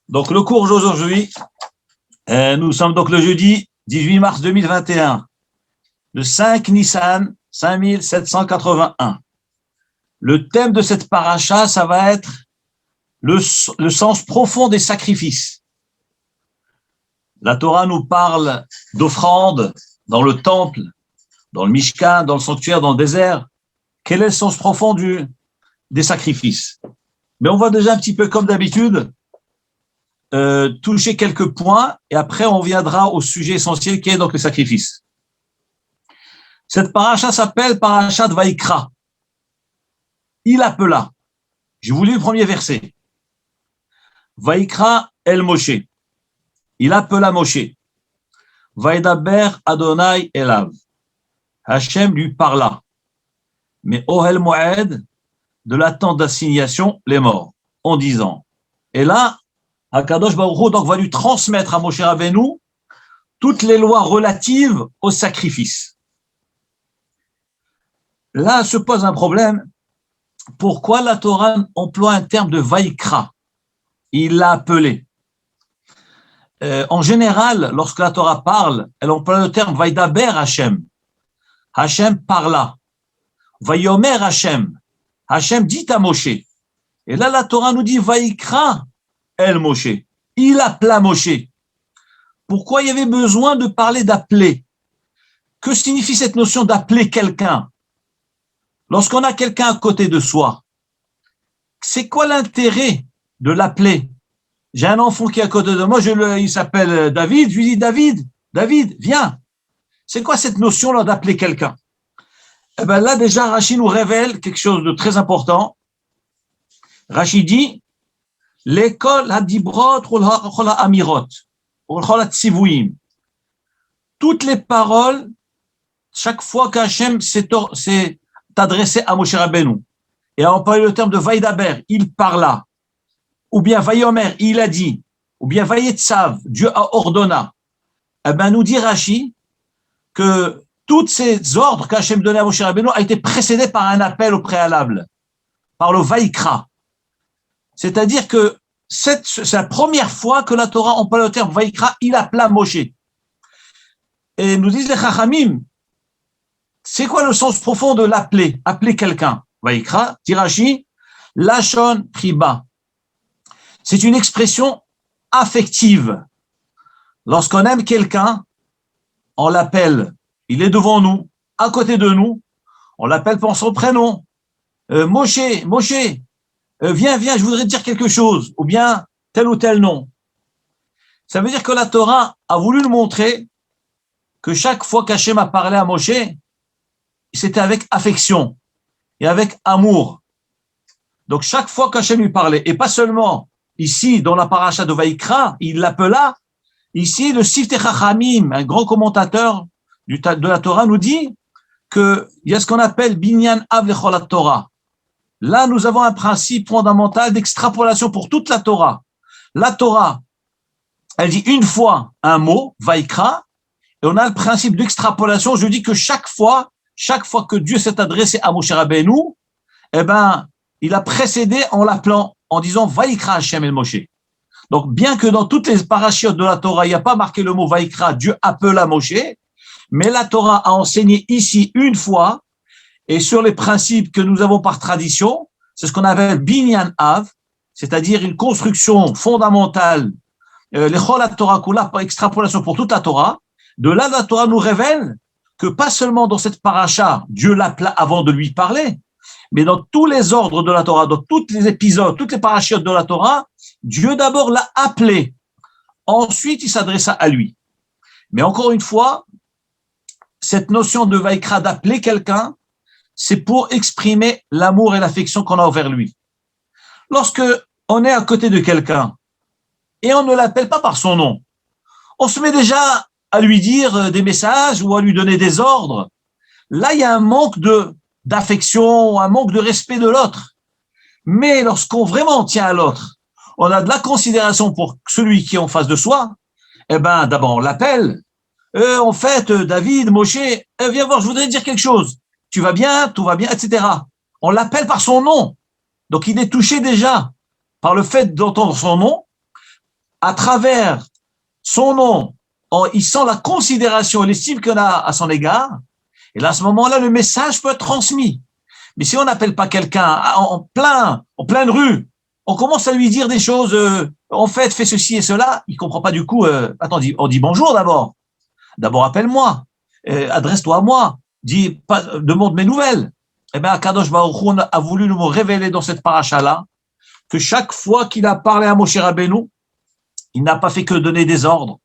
Donc, le cours d'aujourd'hui, nous sommes donc le jeudi 18 mars 2021, le 5 Nissan 5781. Le thème de cette paracha, ça va être le sens profond des sacrifices. La Torah nous parle d'offrandes dans le temple, dans le Mishkan, dans le sanctuaire, dans le désert. Quel est le sens profond des sacrifices? Mais on va déjà un petit peu comme d'habitude toucher quelques points et après on viendra au sujet essentiel qui est donc le sacrifice. Cette paracha s'appelle paracha de Vaïkra. Il appela. Je vous lis le premier verset. Vaïkra el Moshe. Il appela Moshe. Vaïdaber Adonai elav. Hachem lui parla. Mais Ohel Moed, de la tente d'assignation, les morts, en disant. Et là, Akadosh Baruch Hu donc va lui transmettre à Moshe Rabbeinu toutes les lois relatives au sacrifice. Là se pose un problème. Pourquoi la Torah emploie un terme de Vaïkra? Il l'a appelé. En général, lorsque la Torah parle, elle emploie le terme Vaïdaber Hashem. Hashem parla. Vaïomer Hashem. Hashem dit à Moshe. Et là, la Torah nous dit Vaïkra el Moshe. Il appela Moshe. Pourquoi il y avait besoin de parler d'appeler? Que signifie cette notion d'appeler quelqu'un? Lorsqu'on a quelqu'un à côté de soi, c'est quoi l'intérêt de l'appeler? J'ai un enfant qui est à côté de moi, il s'appelle David, je lui dis David, viens. C'est quoi cette notion-là d'appeler quelqu'un? Eh bien là, déjà, Rashi nous révèle quelque chose de très important. Rashi dit, l'école hadibrot ou amirot, ou tzivouim. Toutes les paroles, chaque fois qu'Hachem s'est adressé à Moshe Rabbeinu, et a employé le terme de Vaïdaber, il parla, ou bien Vaïomer, il a dit, ou bien Vaïetzav, Dieu a ordonna. Eh bien, nous dit Rashi que tous ces ordres qu'Hachem donnait à Moshe Rabbeinu a été précédés par un appel au préalable, par le Vaïkra. C'est-à-dire que c'est la première fois que la Torah emploie le terme Vaïkra, il appela Moshe. Et nous disent les Chachamim, c'est quoi le sens profond de l'appeler, appeler quelqu'un? Vaïkra, Tirachi, Lachon Priba. C'est une expression affective. Lorsqu'on aime quelqu'un, on l'appelle. Il est devant nous, à côté de nous, on l'appelle par son prénom. Moshe, viens, je voudrais te dire quelque chose, ou bien tel ou tel nom. Ça veut dire que la Torah a voulu nous montrer que chaque fois qu'Hachem a parlé à Moshe, c'était avec affection et avec amour. Donc chaque fois qu'Hachem lui parlait, et pas seulement ici dans la paracha de Vaïkra, il l'appela, ici le Siftei Chachamim, un grand commentateur de la Torah, nous dit qu'il y a ce qu'on appelle Binyan Av Lechol Torah. Là, nous avons un principe fondamental d'extrapolation pour toute la Torah. La Torah, elle dit une fois un mot, Vaïkra, et on a le principe d'extrapolation. Je dis que chaque fois que Dieu s'est adressé à Moshe Rabbeinu, eh ben, il a précédé en l'appelant, en disant Vaïkra Hashem el Moshe. Donc, bien que dans toutes les parachiotes de la Torah, il n'y a pas marqué le mot Vaïkra, Dieu appela Moshe, mais la Torah a enseigné ici une fois, et sur les principes que nous avons par tradition, c'est ce qu'on appelle Binyan Av, c'est-à-dire une construction fondamentale, l'Echol Torah Kula, par extrapolation pour toute la Torah. De là, la Torah nous révèle que pas seulement dans cette paracha, Dieu l'appela avant de lui parler, mais dans tous les ordres de la Torah, dans tous les épisodes, toutes les parachiotes de la Torah, Dieu d'abord l'a appelé. Ensuite, il s'adressa à lui. Mais encore une fois, cette notion de Vaïkra, d'appeler quelqu'un, c'est pour exprimer l'amour et l'affection qu'on a envers lui. Lorsque on est à côté de quelqu'un et on ne l'appelle pas par son nom, on se met déjà à lui dire des messages ou à lui donner des ordres. Là, il y a un manque d'affection, un manque de respect de l'autre. Mais lorsqu'on vraiment tient à l'autre, on a de la considération pour celui qui est en face de soi, eh ben, d'abord, on l'appelle. En fait, David, Moshe, viens voir, je voudrais te dire quelque chose. Tu vas bien, tout va bien, etc. On l'appelle par son nom. Donc, il est touché déjà par le fait d'entendre son nom. à travers son nom, il sent la considération et l'estime qu'on a à son égard, et là, à ce moment-là, le message peut être transmis. Mais si on n'appelle pas quelqu'un en pleine rue, on commence à lui dire des choses, en fait, fais ceci et cela, il comprend pas du coup, attends, on dit bonjour d'abord. D'abord, appelle-moi, adresse-toi à moi, demande mes nouvelles. Eh bien, Akadosh Baruch Hu a voulu nous révéler dans cette paracha-là que chaque fois qu'il a parlé à Moshe Rabbeinu, il n'a pas fait que donner des ordres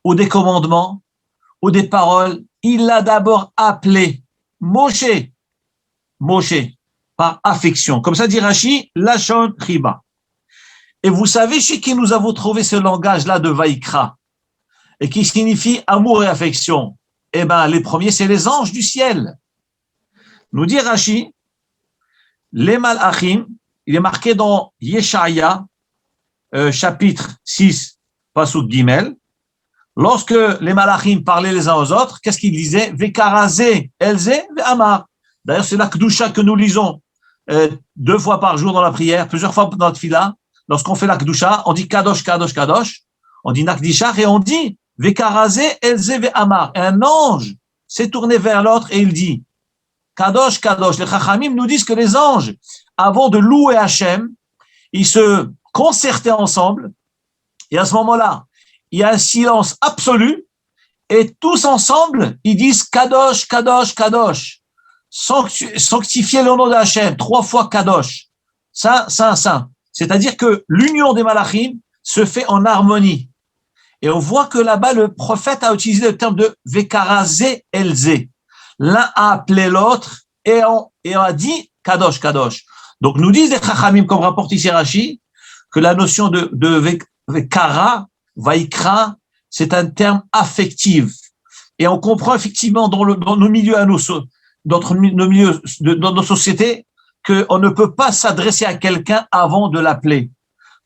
ou des commandements ou des paroles. Il l'a d'abord appelé Moshe, par affection. Comme ça dit Rashi, Lashon Riba. Et vous savez chez qui nous avons trouvé ce langage-là de Vaikra, et qui signifie amour et affection? Eh bien, les premiers, c'est les anges du ciel. Nous dit Rashi, les Malachim, il est marqué dans Yeshaya, chapitre 6, Pasuk Gimel, lorsque les Malachim parlaient les uns aux autres, qu'est-ce qu'ils disaient? Vekarazé, Elze, Ve'amar. D'ailleurs, c'est la Kedusha que nous lisons 2 fois par jour dans la prière, plusieurs fois dans notre fila. Lorsqu'on fait la Kedusha, on dit Kadosh, Kadosh, Kadosh. On dit Nakdishach et on dit Vekarazé, Elze, Ve'amar. Et un ange s'est tourné vers l'autre et il dit Kadosh, Kadosh. Les Chachamim nous disent que les anges, avant de louer Hachem, ils se concertaient ensemble. Et à ce moment-là, il y a un silence absolu. Et tous ensemble, ils disent Kadosh, Kadosh, Kadosh. Sanctifier le nom de Hachem, 3 fois Kadosh. Saint, Saint, Saint. C'est-à-dire que l'union des Malachim se fait en harmonie. Et on voit que là-bas, le prophète a utilisé le terme de Vekarazé Elze. L'un a appelé l'autre et on a dit Kadosh, Kadosh. Donc, nous disent les Chachamim, comme rapporte ici Rashi, que la notion de Vekara, Vaikra, c'est un terme affectif. Et on comprend effectivement dans nos milieux, dans nos sociétés, qu'on ne peut pas s'adresser à quelqu'un avant de l'appeler.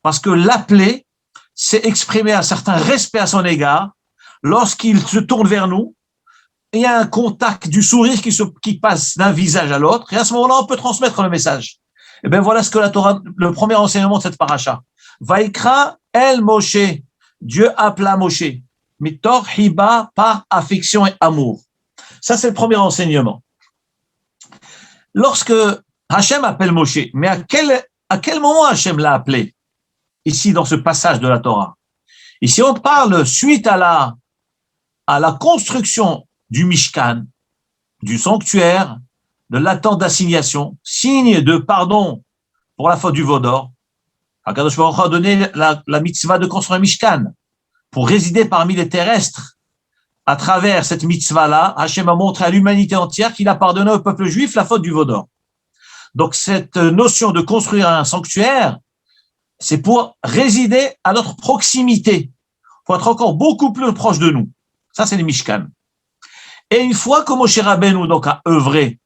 Parce que l'appeler, c'est exprimer un certain respect à son égard. Lorsqu'il se tourne vers nous, il y a un contact du sourire qui passe d'un visage à l'autre. Et à ce moment-là, on peut transmettre le message. Et bien voilà ce que la Torah, le premier enseignement de cette paracha. Vaikra el Moshe. Dieu appela Moshe. Mitor hiba, par affection et amour. Ça, c'est le premier enseignement. Lorsque Hachem appelle Moshe, mais à quel moment Hachem l'a appelé? Ici, dans ce passage de la Torah. Ici, on parle suite à la construction du Mishkan, du sanctuaire, de l'attente d'assignation, signe de pardon pour la faute du veau d'or. Akadosh Baruch Hu a donné la mitzvah de construire un Mishkan pour résider parmi les terrestres. À travers cette mitzvah-là, Hachem a montré à l'humanité entière qu'il a pardonné au peuple juif la faute du veau d'or. Donc, cette notion de construire un sanctuaire, c'est pour résider à notre proximité, pour être encore beaucoup plus proche de nous. Ça, c'est le Mishkan. Et une fois que Moshe Rabbeinu donc a œuvré,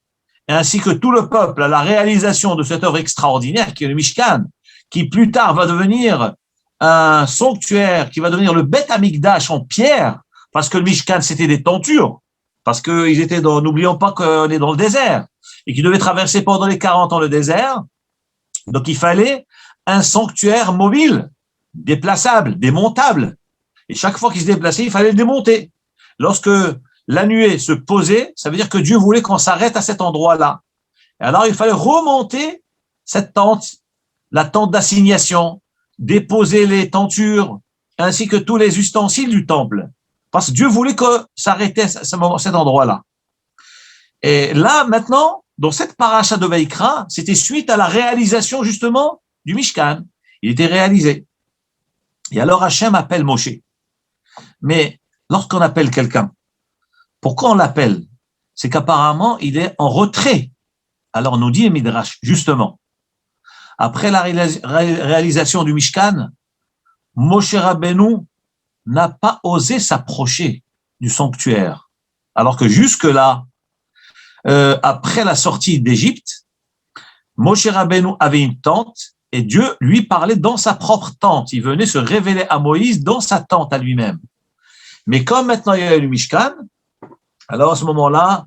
ainsi que tout le peuple, à la réalisation de cette œuvre extraordinaire qui est le Mishkan, qui plus tard va devenir un sanctuaire, qui va devenir le Beth Amikdash en pierre, parce que le Mishkan, c'était des tentures, parce qu'ils étaient n'oublions pas qu'on est dans le désert, et qu'ils devaient traverser pendant les 40 ans le désert. Donc, il fallait un sanctuaire mobile, déplaçable, démontable. Et chaque fois qu'il se déplaçait, il fallait le démonter. Lorsque la nuée se posait, ça veut dire que Dieu voulait qu'on s'arrête à cet endroit-là. Et alors, il fallait remonter cette tente, la tente d'assignation, déposer les tentures, ainsi que tous les ustensiles du temple. Parce que Dieu voulait que s'arrêtait à cet endroit-là. Et là, maintenant, dans cette paracha de Vaikra, c'était suite à la réalisation, justement, du Mishkan. Il était réalisé. Et alors, Hachem appelle Moshe. Mais lorsqu'on appelle quelqu'un, pourquoi on l'appelle? C'est qu'apparemment, il est en retrait. Alors, nous dit Midrash, justement, après la réalisation du Mishkan, Moshe Rabbeinu n'a pas osé s'approcher du sanctuaire. Alors que jusque-là, après la sortie d'Égypte, Moshe Rabbeinu avait une tente et Dieu lui parlait dans sa propre tente. Il venait se révéler à Moïse dans sa tente à lui-même. Mais comme maintenant il y a le Mishkan, alors à ce moment-là,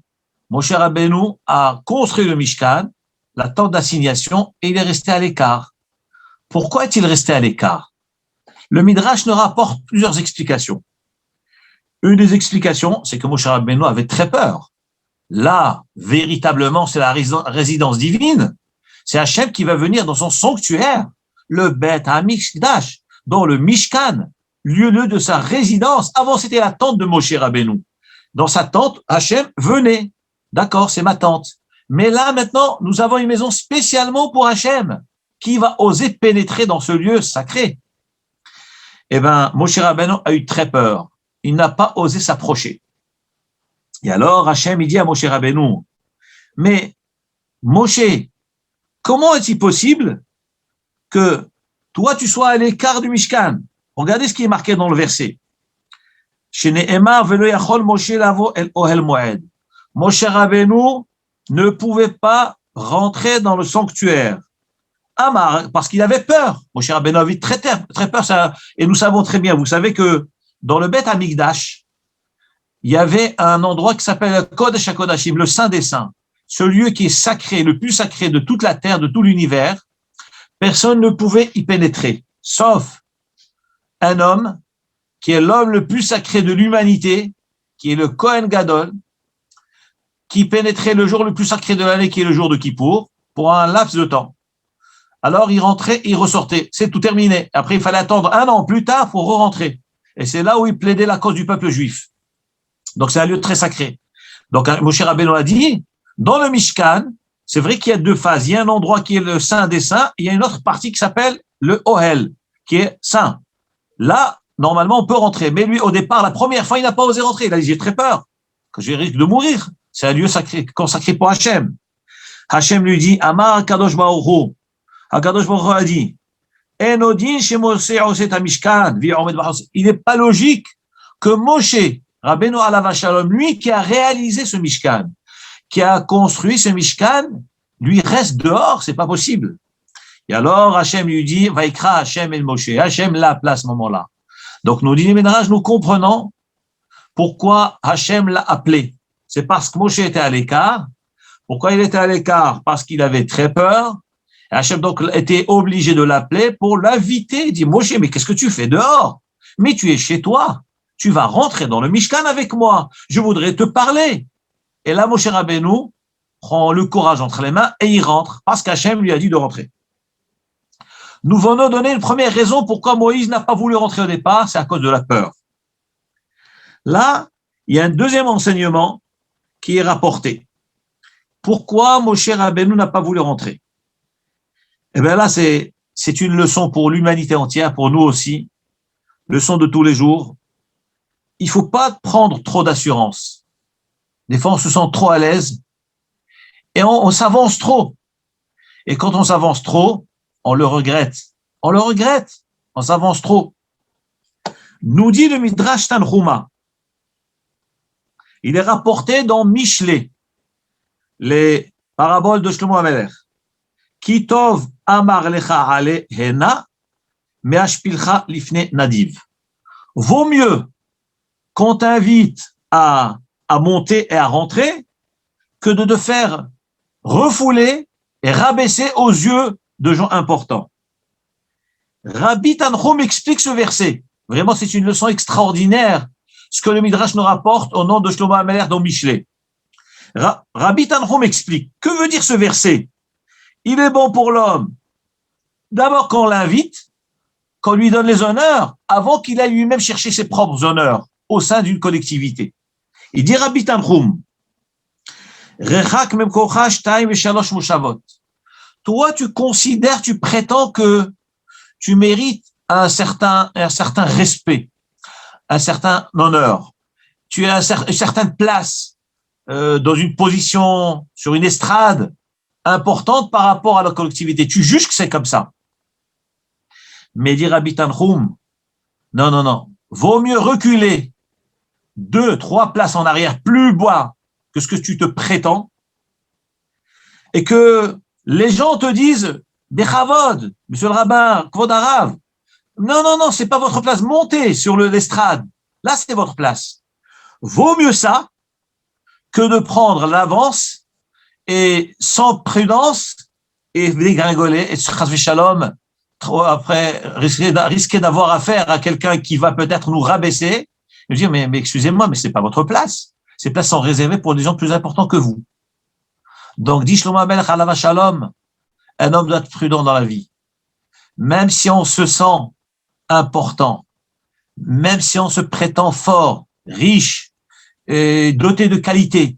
Moshe Rabbeinu a construit le Mishkan, la tente d'assignation, et il est resté à l'écart. Pourquoi est-il resté à l'écart? Le Midrash nous rapporte plusieurs explications. Une des explications, c'est que Moshe Rabbeinu avait très peur. Là, véritablement, c'est la résidence divine. C'est Hachem qui va venir dans son sanctuaire, le Beth HaMikdash, dans le Mishkan, lieu de sa résidence. Avant, c'était la tente de Moshe Rabbeinu. Dans sa tente, Hachem venait. D'accord, c'est ma tente. Mais là, maintenant, nous avons une maison spécialement pour Hachem, qui va oser pénétrer dans ce lieu sacré. Eh bien, Moshe Rabbeinu a eu très peur. Il n'a pas osé s'approcher. Et alors, Hachem, il dit à Moshe Rabbeinu, mais Moshe, comment est-il possible que toi, tu sois à l'écart du Mishkan? Regardez ce qui est marqué dans le verset. Moshe Rabbeinu ne pouvait pas rentrer dans le sanctuaire. Amar, parce qu'il avait peur. Moshe Rabbeinu avait très peur. Ça, et nous savons très bien, vous savez que dans le Beth HaMikdash, il y avait un endroit qui s'appelle le Kodesh HaKodashim, le Saint des Saints. Ce lieu qui est sacré, le plus sacré de toute la terre, de tout l'univers. Personne ne pouvait y pénétrer, sauf un homme qui est l'homme le plus sacré de l'humanité, qui est le Kohen Gadol, qui pénétrait le jour le plus sacré de l'année, qui est le jour de Kippour, pour un laps de temps. Alors, il rentrait, il ressortait. C'est tout terminé. Après, il fallait attendre un an plus tard pour re-rentrer. Et c'est là où il plaidait la cause du peuple juif. Donc, c'est un lieu très sacré. Donc, Moshe Rabbeinu l'a dit, dans le Mishkan, c'est vrai qu'il y a deux phases. Il y a un endroit qui est le Saint des Saints, il y a une autre partie qui s'appelle le Ohel, qui est saint. Là, normalement, on peut rentrer. Mais lui, au départ, la première fois, il n'a pas osé rentrer. Il a dit, j'ai très peur, que je risque de mourir. C'est un lieu sacré, consacré pour Hachem. Hachem lui dit, Amar Kadosh Baruch Hu. Kadosh Baruch Hu a dit, Enodin chez Moshe Oset Mishkan. Il n'est pas logique que Moshe, Rabbeinu Alav Shalom, lui qui a réalisé ce Mishkan, qui a construit ce Mishkan, lui reste dehors, c'est pas possible. Et alors Hachem lui dit, Vaikra Hachem el Moshe. Hachem l'a appelé à ce moment-là. Donc nous dit les Ménages, nous comprenons pourquoi Hachem l'a appelé. C'est parce que Moshe était à l'écart. Pourquoi il était à l'écart? Parce qu'il avait très peur. Et Hachem donc était obligé de l'appeler pour l'inviter. Il dit, Moshe, mais qu'est-ce que tu fais dehors? Mais tu es chez toi. Tu vas rentrer dans le Mishkan avec moi. Je voudrais te parler. Et là, Moshe Rabbeinu prend le courage entre les mains et il rentre parce qu'Hachem lui a dit de rentrer. Nous venons donner une première raison pourquoi Moïse n'a pas voulu rentrer au départ, c'est à cause de la peur. Là, il y a un deuxième enseignement qui est rapporté. Pourquoi Moshe Rabbeinu n'a pas voulu rentrer? Eh bien là, c'est une leçon pour l'humanité entière, pour nous aussi, leçon de tous les jours. Il ne faut pas prendre trop d'assurance. Des fois, on se sent trop à l'aise et on s'avance trop. Et quand on s'avance trop, on le regrette. On le regrette. On s'avance trop. Nous dit le Midrash Tanhuma. Il est rapporté dans Michelet, les paraboles de Shlomo HaMelech. Ki tov amar lecha ale hena me'ashpilcha lifne nadiv. Vaut mieux qu'on t'invite à monter et à rentrer que de te faire refouler et rabaisser aux yeux de gens importants. Rabbi Tanhum explique ce verset. Vraiment, c'est une leçon extraordinaire, ce que le Midrash nous rapporte au nom de Shlomo HaMelech dans Michelet. Rabbi Tanhum explique. Que veut dire ce verset? Il est bon pour l'homme, d'abord qu'on l'invite, qu'on lui donne les honneurs, avant qu'il aille lui-même chercher ses propres honneurs au sein d'une collectivité. Il dit Rabbi Tanhum, Rechak memkocha shtayim veshalosh moshavot. Toi, tu considères, tu prétends que tu mérites un certain respect, un certain honneur. Tu as une certaine place dans une position, sur une estrade importante par rapport à la collectivité. Tu juges que c'est comme ça. Mais dit Rabbi Tanhum, non. Vaut mieux reculer 2, 3 places en arrière, plus bas que ce que tu te prétends, et que les gens te disent, Bechavod, monsieur le rabbin, Kvod Harav, non, c'est pas votre place, montez sur l'estrade, là c'est votre place. Vaut mieux ça que de prendre l'avance et sans prudence et dégringoler et chas v'shalom trop après risquer d'avoir affaire à quelqu'un qui va peut-être nous rabaisser, nous dire mais excusez-moi, mais c'est pas votre place. Ces places sont réservées pour des gens plus importants que vous. Donc, dit Shlomo HaMelech alav shalom, un homme doit être prudent dans la vie. Même si on se sent important, même si on se prétend fort, riche, et doté de qualité,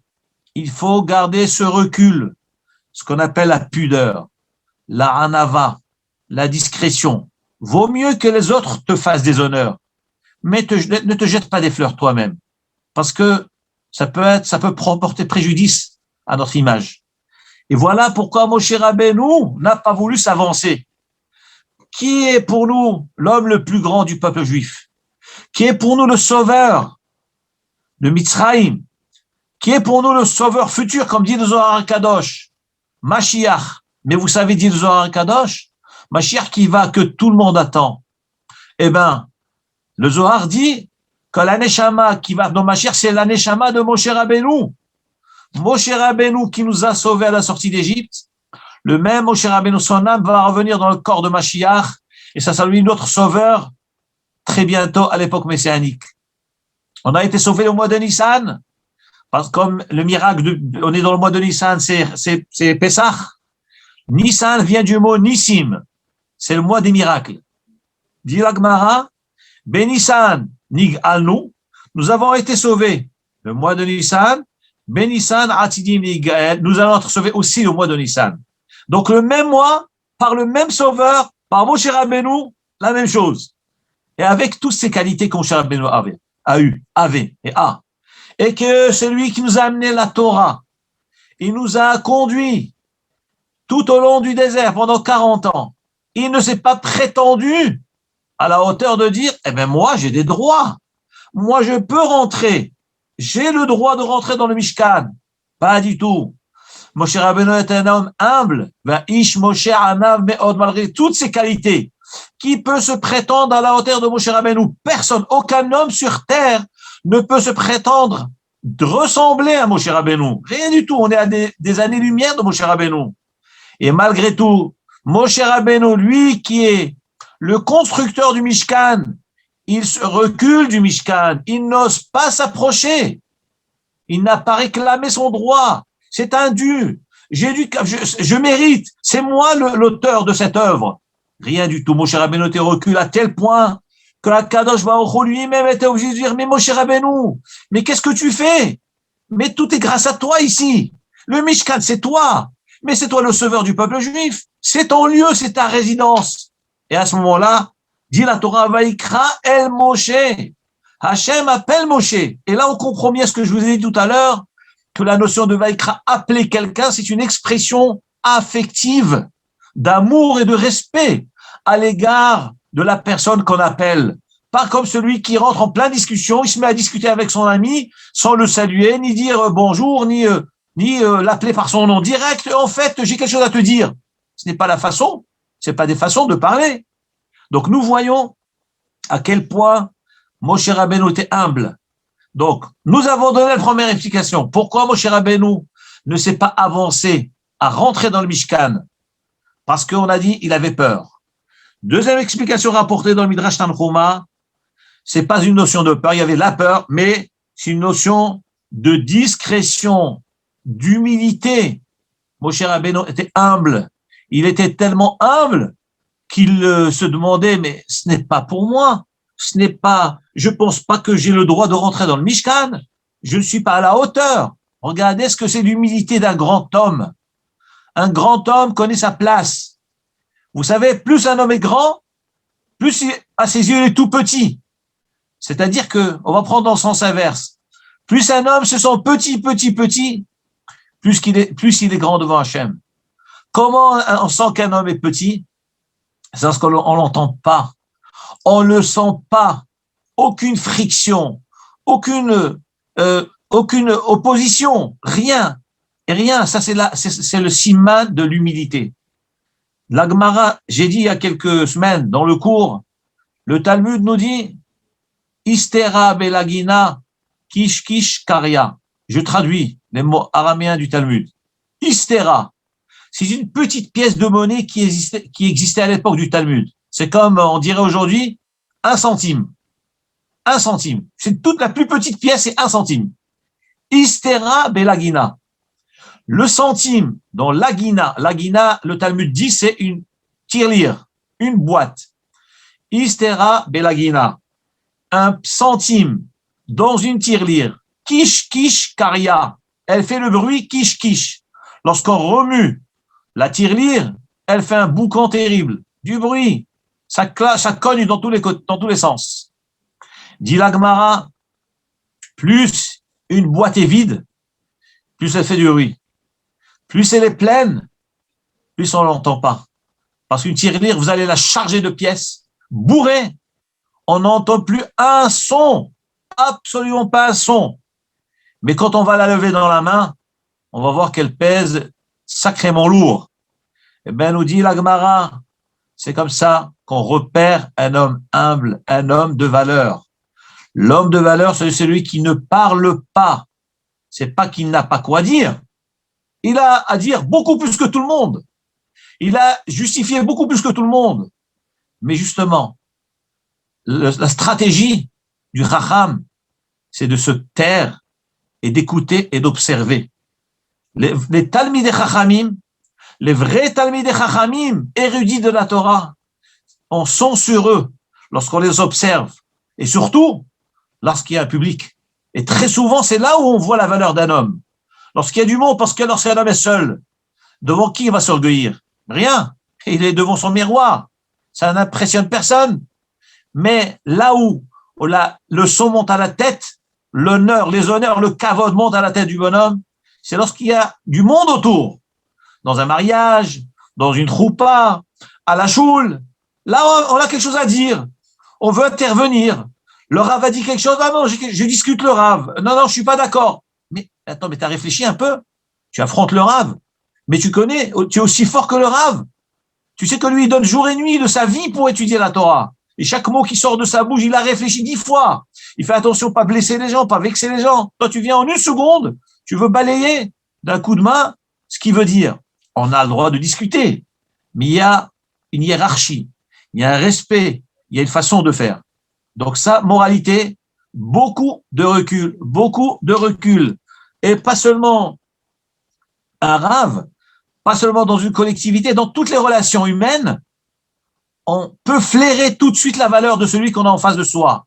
il faut garder ce recul, ce qu'on appelle la pudeur, la hanava, la discrétion. Vaut mieux que les autres te fassent des honneurs, mais ne te jette pas des fleurs toi-même, parce que ça peut porter préjudice à notre image. Et voilà pourquoi Moshe Rabbeinu n'a pas voulu s'avancer. Qui est pour nous l'homme le plus grand du peuple juif? Qui est pour nous le sauveur de Mitzrayim? Qui est pour nous le sauveur futur, comme dit le Zohar Kadosh? Mashiach. Mais vous savez, dit le Zohar Kadosh, Mashiach qui va, que tout le monde attend. Eh bien, le Zohar dit que la Neshama qui va dans Mashiach, c'est la Neshama de Moshe Rabbeinu. Moshe Rabbeinu qui nous a sauvés à la sortie d'Égypte, le même Moshe Rabbeinu, son âme va revenir dans le corps de Mashiach, et ça sera lui notre sauveur très bientôt à l'époque messianique. On a été sauvés au mois de Nissan, parce que comme le miracle, on est dans le mois de Nissan, c'est Pessah. Nissan vient du mot Nissim, c'est le mois des miracles. Dit la Gemara, Benissan nig'alnu, nous avons été sauvés le mois de Nissan. Benissan atidim nig'al, nous allons être sauvés aussi le mois de Nissan. Donc le même mois, par le même sauveur, par Moshe Rabbeinu, la même chose. Et avec toutes ces qualités que Moshe Rabbeinu avait et a. Et que celui qui nous a amené la Torah, il nous a conduits tout au long du désert pendant 40 ans. Il ne s'est pas prétendu à la hauteur de dire, eh bien moi j'ai des droits. Moi je peux rentrer. J'ai le droit de rentrer dans le Mishkan. Pas du tout. Moshe Rabbeinu est un homme humble. Ish Moshe Anav Me'od, malgré toutes ses qualités. Qui peut se prétendre à la hauteur de Moshe Rabbeinu? Personne, aucun homme sur terre ne peut se prétendre de ressembler à Moshe Rabbeinu. Rien du tout. On est à des années-lumière de Moshe Rabbeinu. Et malgré tout, Moshe Rabbeinu, lui qui est le constructeur du Mishkan, il se recule du Mishkan. Il n'ose pas s'approcher. Il n'a pas réclamé son droit. C'est un dû. Je mérite. C'est moi l'auteur de cette œuvre. Rien du tout. Moshe Rabbeinu te recule à tel point que la Kadosh Baruch Hu lui-même était obligé de dire, mais Moshe Rabbeinu, mais qu'est-ce que tu fais? Mais tout est grâce à toi ici. Le Mishkan, c'est toi. Mais c'est toi le sauveur du peuple juif. C'est ton lieu, c'est ta résidence. Et à ce moment-là, dit la Torah, Vaikra el Moshe. Hachem appelle Moshe. Et là, on comprend bien ce que je vous ai dit tout à l'heure, que la notion de Vaikra, appeler quelqu'un, c'est une expression affective d'amour et de respect à l'égard de la personne qu'on appelle. Pas comme celui qui rentre en pleine discussion, il se met à discuter avec son ami sans le saluer, ni dire bonjour, ni l'appeler par son nom direct. En fait, j'ai quelque chose à te dire. Ce n'est pas la façon, c'est pas des façons de parler. Donc nous voyons à quel point Moshe Rabbeinu était humble. Donc nous avons donné la première explication. Pourquoi Moshe Rabbeinu ne s'est pas avancé à rentrer dans le Mishkan? Parce qu'on a dit il avait peur. Deuxième explication rapportée dans le Midrash Tanchuma, c'est pas une notion de peur, il y avait la peur, mais c'est une notion de discrétion, d'humilité. Moshe Rabbeinu était humble. Il était tellement humble qu'il se demandait, mais ce n'est pas pour moi. Je pense pas que j'ai le droit de rentrer dans le Mishkan. Je ne suis pas à la hauteur. Regardez ce que c'est l'humilité d'un grand homme. Un grand homme connaît sa place. Vous savez, plus un homme est grand, plus à ses yeux il est tout petit. C'est-à-dire que, on va prendre dans le sens inverse. Plus un homme se sent petit, plus il est grand devant Hachem. Comment on sent qu'un homme est petit? C'est parce qu'on l'entend pas. On ne sent pas. Aucune friction, aucune opposition, rien. Et rien, ça c'est le siman de l'humilité. La Gemara, j'ai dit il y a quelques semaines dans le cours, le Talmud nous dit Istera belagina kish kish karia. Je traduis les mots araméens du Talmud. Istera, c'est une petite pièce de monnaie qui existait à l'époque du Talmud. C'est comme, on dirait aujourd'hui, 1 centime. 1 centime. C'est toute la plus petite pièce, c'est 1 centime. Istera belagina. Le centime dans l'agina, le Talmud dit, c'est une tirelire, une boîte. Istera belagina. 1 centime dans une tirelire. Kish, kish, karia. Elle fait le bruit kish, kish. Lorsqu'on remue la tirelire, elle fait un boucan terrible. Du bruit. Ça cogne dans tous les sens. Dit la Gemara, plus une boîte est vide, plus elle fait du bruit. Plus elle est pleine, plus on l'entend pas. Parce qu'une tirelire, vous allez la charger de pièces, bourrée. On n'entend plus un son. Absolument pas un son. Mais quand on va la lever dans la main, on va voir qu'elle pèse sacrément lourd. Eh bien, nous dit la Gemara, c'est comme ça qu'on repère un homme humble, un homme de valeur. L'homme de valeur, c'est celui qui ne parle pas. C'est pas qu'il n'a pas quoi dire. Il a à dire beaucoup plus que tout le monde. Il a justifié beaucoup plus que tout le monde. Mais justement, la stratégie du Chacham, c'est de se taire et d'écouter et d'observer. Les Talmidei Chachamim, les vrais Talmidei Chachamim, érudits de la Torah, on sent sur eux lorsqu'on les observe. Et surtout, lorsqu'il y a un public. Et très souvent, c'est là où on voit la valeur d'un homme. Lorsqu'il y a du monde, parce que lorsqu'un homme est seul, devant qui il va s'orgueillir? Rien. Il est devant son miroir. Ça n'impressionne personne. Mais là où le son monte à la tête, l'honneur, les honneurs, le kavod monte à la tête du bonhomme, c'est lorsqu'il y a du monde autour. Dans un mariage, dans une choupa, à la choule. Là, on a quelque chose à dire. On veut intervenir. Le Rav a dit quelque chose. Ah non, je discute le Rav. Non, je suis pas d'accord. Mais attends, mais t'as réfléchi un peu? Tu affrontes le Rav. Mais tu es aussi fort que le Rav. Tu sais que lui, il donne jour et nuit de sa vie pour étudier la Torah. Et chaque mot qui sort de sa bouche, il a réfléchi 10 fois. Il fait attention, pas blesser les gens, pas vexer les gens. Toi, tu viens en 1 seconde, tu veux balayer d'un coup de main ce qui veut dire. On a le droit de discuter, mais il y a une hiérarchie, il y a un respect, il y a une façon de faire. Donc ça, moralité, beaucoup de recul. Et pas seulement un rave, pas seulement dans une collectivité, dans toutes les relations humaines, on peut flairer tout de suite la valeur de celui qu'on a en face de soi.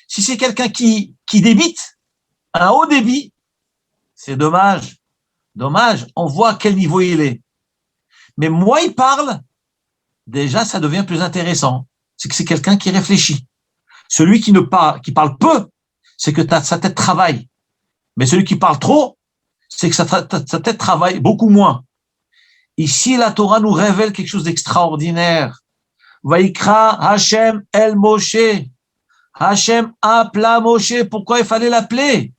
Si c'est quelqu'un qui débite, un haut débit, c'est dommage. Dommage, on voit à quel niveau il est. Mais moins il parle, déjà ça devient plus intéressant. C'est que c'est quelqu'un qui réfléchit. Celui qui parle peu, c'est que sa tête travaille. Mais celui qui parle trop, c'est que sa tête travaille beaucoup moins. Ici, la Torah nous révèle quelque chose d'extraordinaire. Vaikra Hashem el Moshe. Hashem appela Moshe. Pourquoi il fallait l'appeler?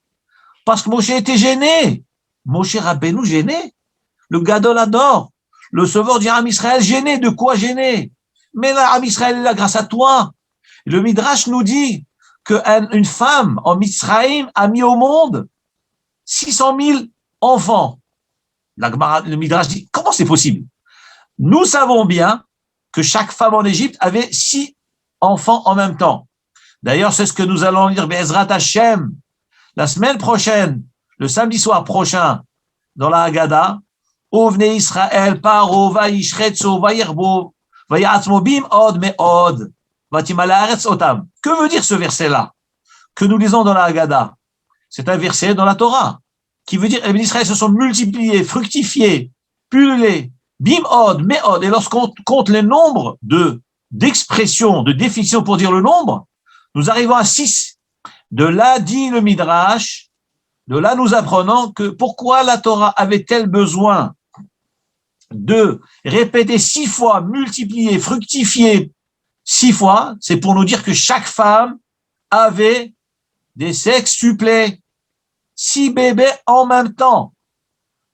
Parce que Moshe était gêné. Moshe Rabbeinu gêné. Le Gadol adore. Le sauveur dit à Israël gêné. De quoi gêné? Mais là, Israël est là grâce à toi. Le Midrash nous dit qu'une femme en Mitzrayim a mis au monde 600 000 enfants. Le Midrash dit, comment c'est possible? Nous savons bien que chaque femme en Égypte avait 6 enfants en même temps. D'ailleurs, c'est ce que nous allons lire Be'ezrat Hashem la semaine prochaine, le samedi soir prochain, dans la Haggadah. Ovnei Israël paro vayishretzo vayirbo vayatzmo bim od me'od vatimala haaretz otam. Que veut dire ce verset-là que nous lisons dans la Haggadah? C'est un verset dans la Torah qui veut dire, les Israël se sont multipliés, fructifiés, pullulés, bim od, me'od. Et lorsqu'on compte les nombres d'expressions, de définitions pour dire le nombre, nous arrivons à 6. De là dit le Midrash, de là nous apprenons que pourquoi la Torah avait-elle besoin de répéter 6 fois, multiplier, fructifier 6 fois, c'est pour nous dire que chaque femme avait des sextuplés, 6 bébés en même temps.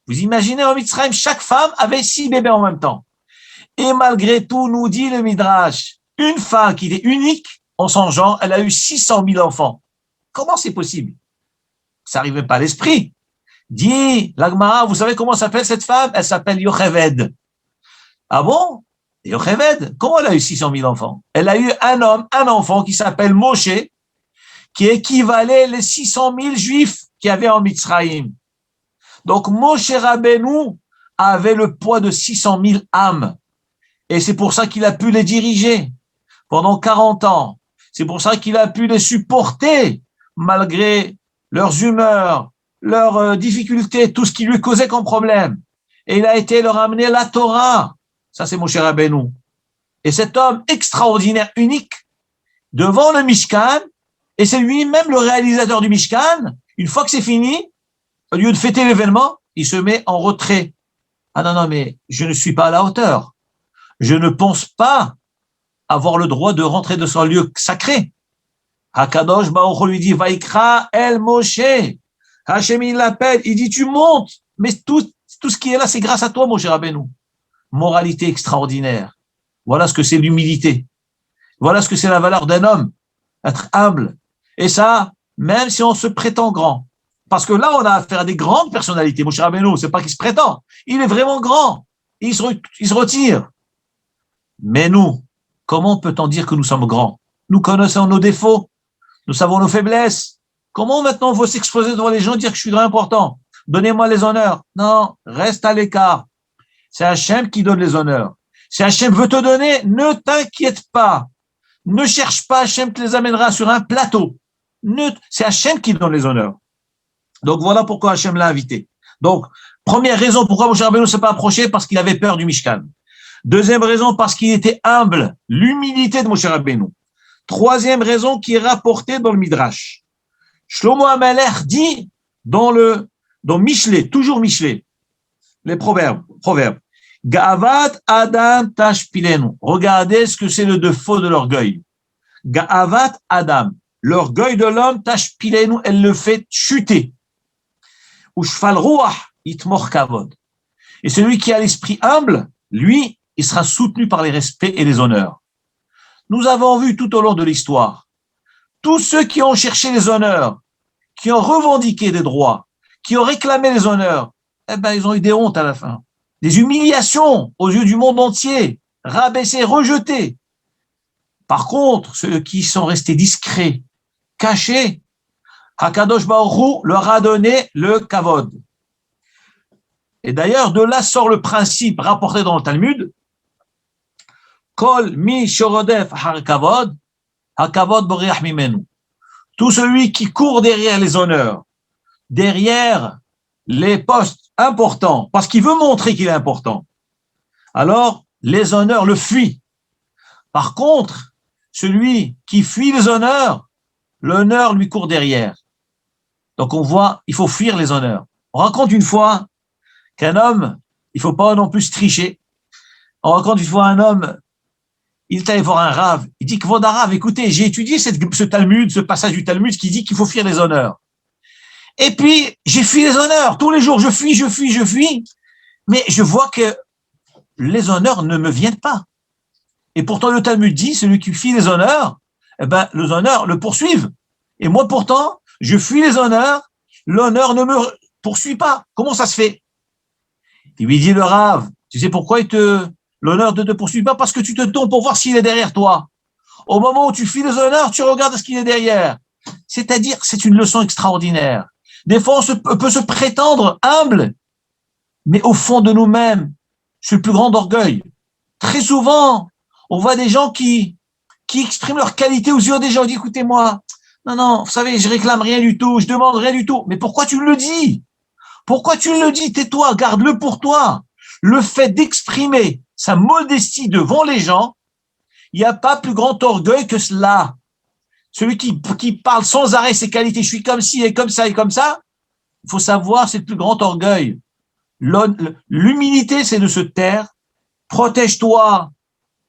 Vous imaginez en Mitzrayim, chaque femme avait 6 bébés en même temps. Et malgré tout, nous dit le Midrash, une femme qui était unique en son genre, elle a eu 600 000 enfants. Comment c'est possible? Ça n'arrivait pas à l'esprit. Dit l'Agmara, vous savez comment s'appelle cette femme? Elle s'appelle Yocheved. Ah bon? Yocheved, comment elle a eu 600 000 enfants? Elle a eu un enfant qui s'appelle Moshe, qui équivalait les 600 000 juifs qu'il y avait en Mitzrayim. Donc Moshe Rabbeinu avait le poids de 600 000 âmes. Et c'est pour ça qu'il a pu les diriger pendant 40 ans. C'est pour ça qu'il a pu les supporter malgré leurs humeurs, leurs difficultés, tout ce qui lui causait comme problème. Et il a été leur amener la Torah. Ça, c'est Moshe Rabbeinu. Et cet homme extraordinaire, unique, devant le Mishkan, et c'est lui-même le réalisateur du Mishkan, une fois que c'est fini, au lieu de fêter l'événement, il se met en retrait. Ah non, mais je ne suis pas à la hauteur. Je ne pense pas avoir le droit de rentrer de son lieu sacré. Hakadosh Baruch Hu lui dit, Vaikra El Moshe. Hachem, il l'appelle, il dit, tu montes. Mais tout ce qui est là, c'est grâce à toi, Moshe Rabbeinu. Moralité extraordinaire. Voilà ce que c'est l'humilité. Voilà ce que c'est la valeur d'un homme. Être humble. Et ça, même si on se prétend grand. Parce que là, on a affaire à des grandes personnalités. Moshe Rabbeinu, c'est pas qu'il se prétend. Il est vraiment grand. Il se retire. Mais nous, comment peut-on dire que nous sommes grands? Nous connaissons nos défauts. Nous savons nos faiblesses. Comment maintenant on veut s'exposer devant les gens et dire que je suis très important? Donnez-moi les honneurs. Non, reste à l'écart. C'est Hachem qui donne les honneurs. Si Hachem veut te donner, ne t'inquiète pas. Ne cherche pas, Hachem te les amènera sur un plateau. C'est Hachem qui donne les honneurs. Donc voilà pourquoi Hachem l'a invité. Donc, première raison pourquoi Moshe Rabbeinu ne s'est pas approché, parce qu'il avait peur du Mishkan. Deuxième raison, parce qu'il était humble. L'humilité de Moshe Rabbeinu. Troisième raison qui est rapportée dans le Midrash. Shlomo HaMelech dit dans Michelet, toujours Michelet, les proverbes. Ga'avat Adam tashpilenu. Regardez ce que c'est le défaut de l'orgueil. Ga'avat Adam. L'orgueil de l'homme, tashpilenu, elle le fait chuter. Ushfal ruach itmor kavod. Et celui qui a l'esprit humble, lui, il sera soutenu par les respects et les honneurs. Nous avons vu tout au long de l'histoire, tous ceux qui ont cherché les honneurs, qui ont revendiqué des droits, qui ont réclamé les honneurs, ils ont eu des hontes à la fin. Des humiliations aux yeux du monde entier, rabaissés, rejetés. Par contre, ceux qui sont restés discrets, cachés, Hakadosh Baruch Hu leur a donné le kavod. Et d'ailleurs, de là sort le principe rapporté dans le Talmud, Kol mi shorodef har kavod, hakavod boriach mimenu. Tout celui qui court derrière les honneurs, derrière les postes importants, parce qu'il veut montrer qu'il est important, alors les honneurs le fuient. Par contre, celui qui fuit les honneurs, l'honneur lui court derrière. Donc on voit, il faut fuir les honneurs. On raconte une fois qu'un homme, il faut pas non plus tricher. On raconte une fois un homme, il est allé voir un rave. Il dit que Kvod Harav, écoutez, j'ai étudié ce Talmud, ce passage du Talmud qui dit qu'il faut fuir les honneurs. Et puis, j'ai fui les honneurs. Tous les jours, je fuis. Mais je vois que les honneurs ne me viennent pas. Et pourtant, le Talmud dit, celui qui fuit les honneurs, les honneurs le poursuivent. Et moi, pourtant, je fuis les honneurs, l'honneur ne me poursuit pas. Comment ça se fait? Il lui dit le rave, tu sais pourquoi l'honneur ne te poursuit pas? Parce que tu te tournes pour voir s'il est derrière toi. Au moment où tu fuis les honneurs, tu regardes ce qu'il est derrière. C'est-à-dire, c'est une leçon extraordinaire. Des fois, on peut se prétendre humble, mais au fond de nous-mêmes, c'est le plus grand orgueil. Très souvent, on voit des gens qui expriment leur qualité aux yeux des gens. On dit, écoutez-moi, non, vous savez, je réclame rien du tout, je demande rien du tout. Mais pourquoi tu le dis? Pourquoi tu le dis? Tais-toi, garde-le pour toi. Le fait d'exprimer sa modestie devant les gens, il n'y a pas plus grand orgueil que cela. Celui qui parle sans arrêt ses qualités, je suis comme ci et comme ça et comme ça, il faut savoir, c'est le plus grand orgueil. L'humilité, c'est de se taire. Protège-toi,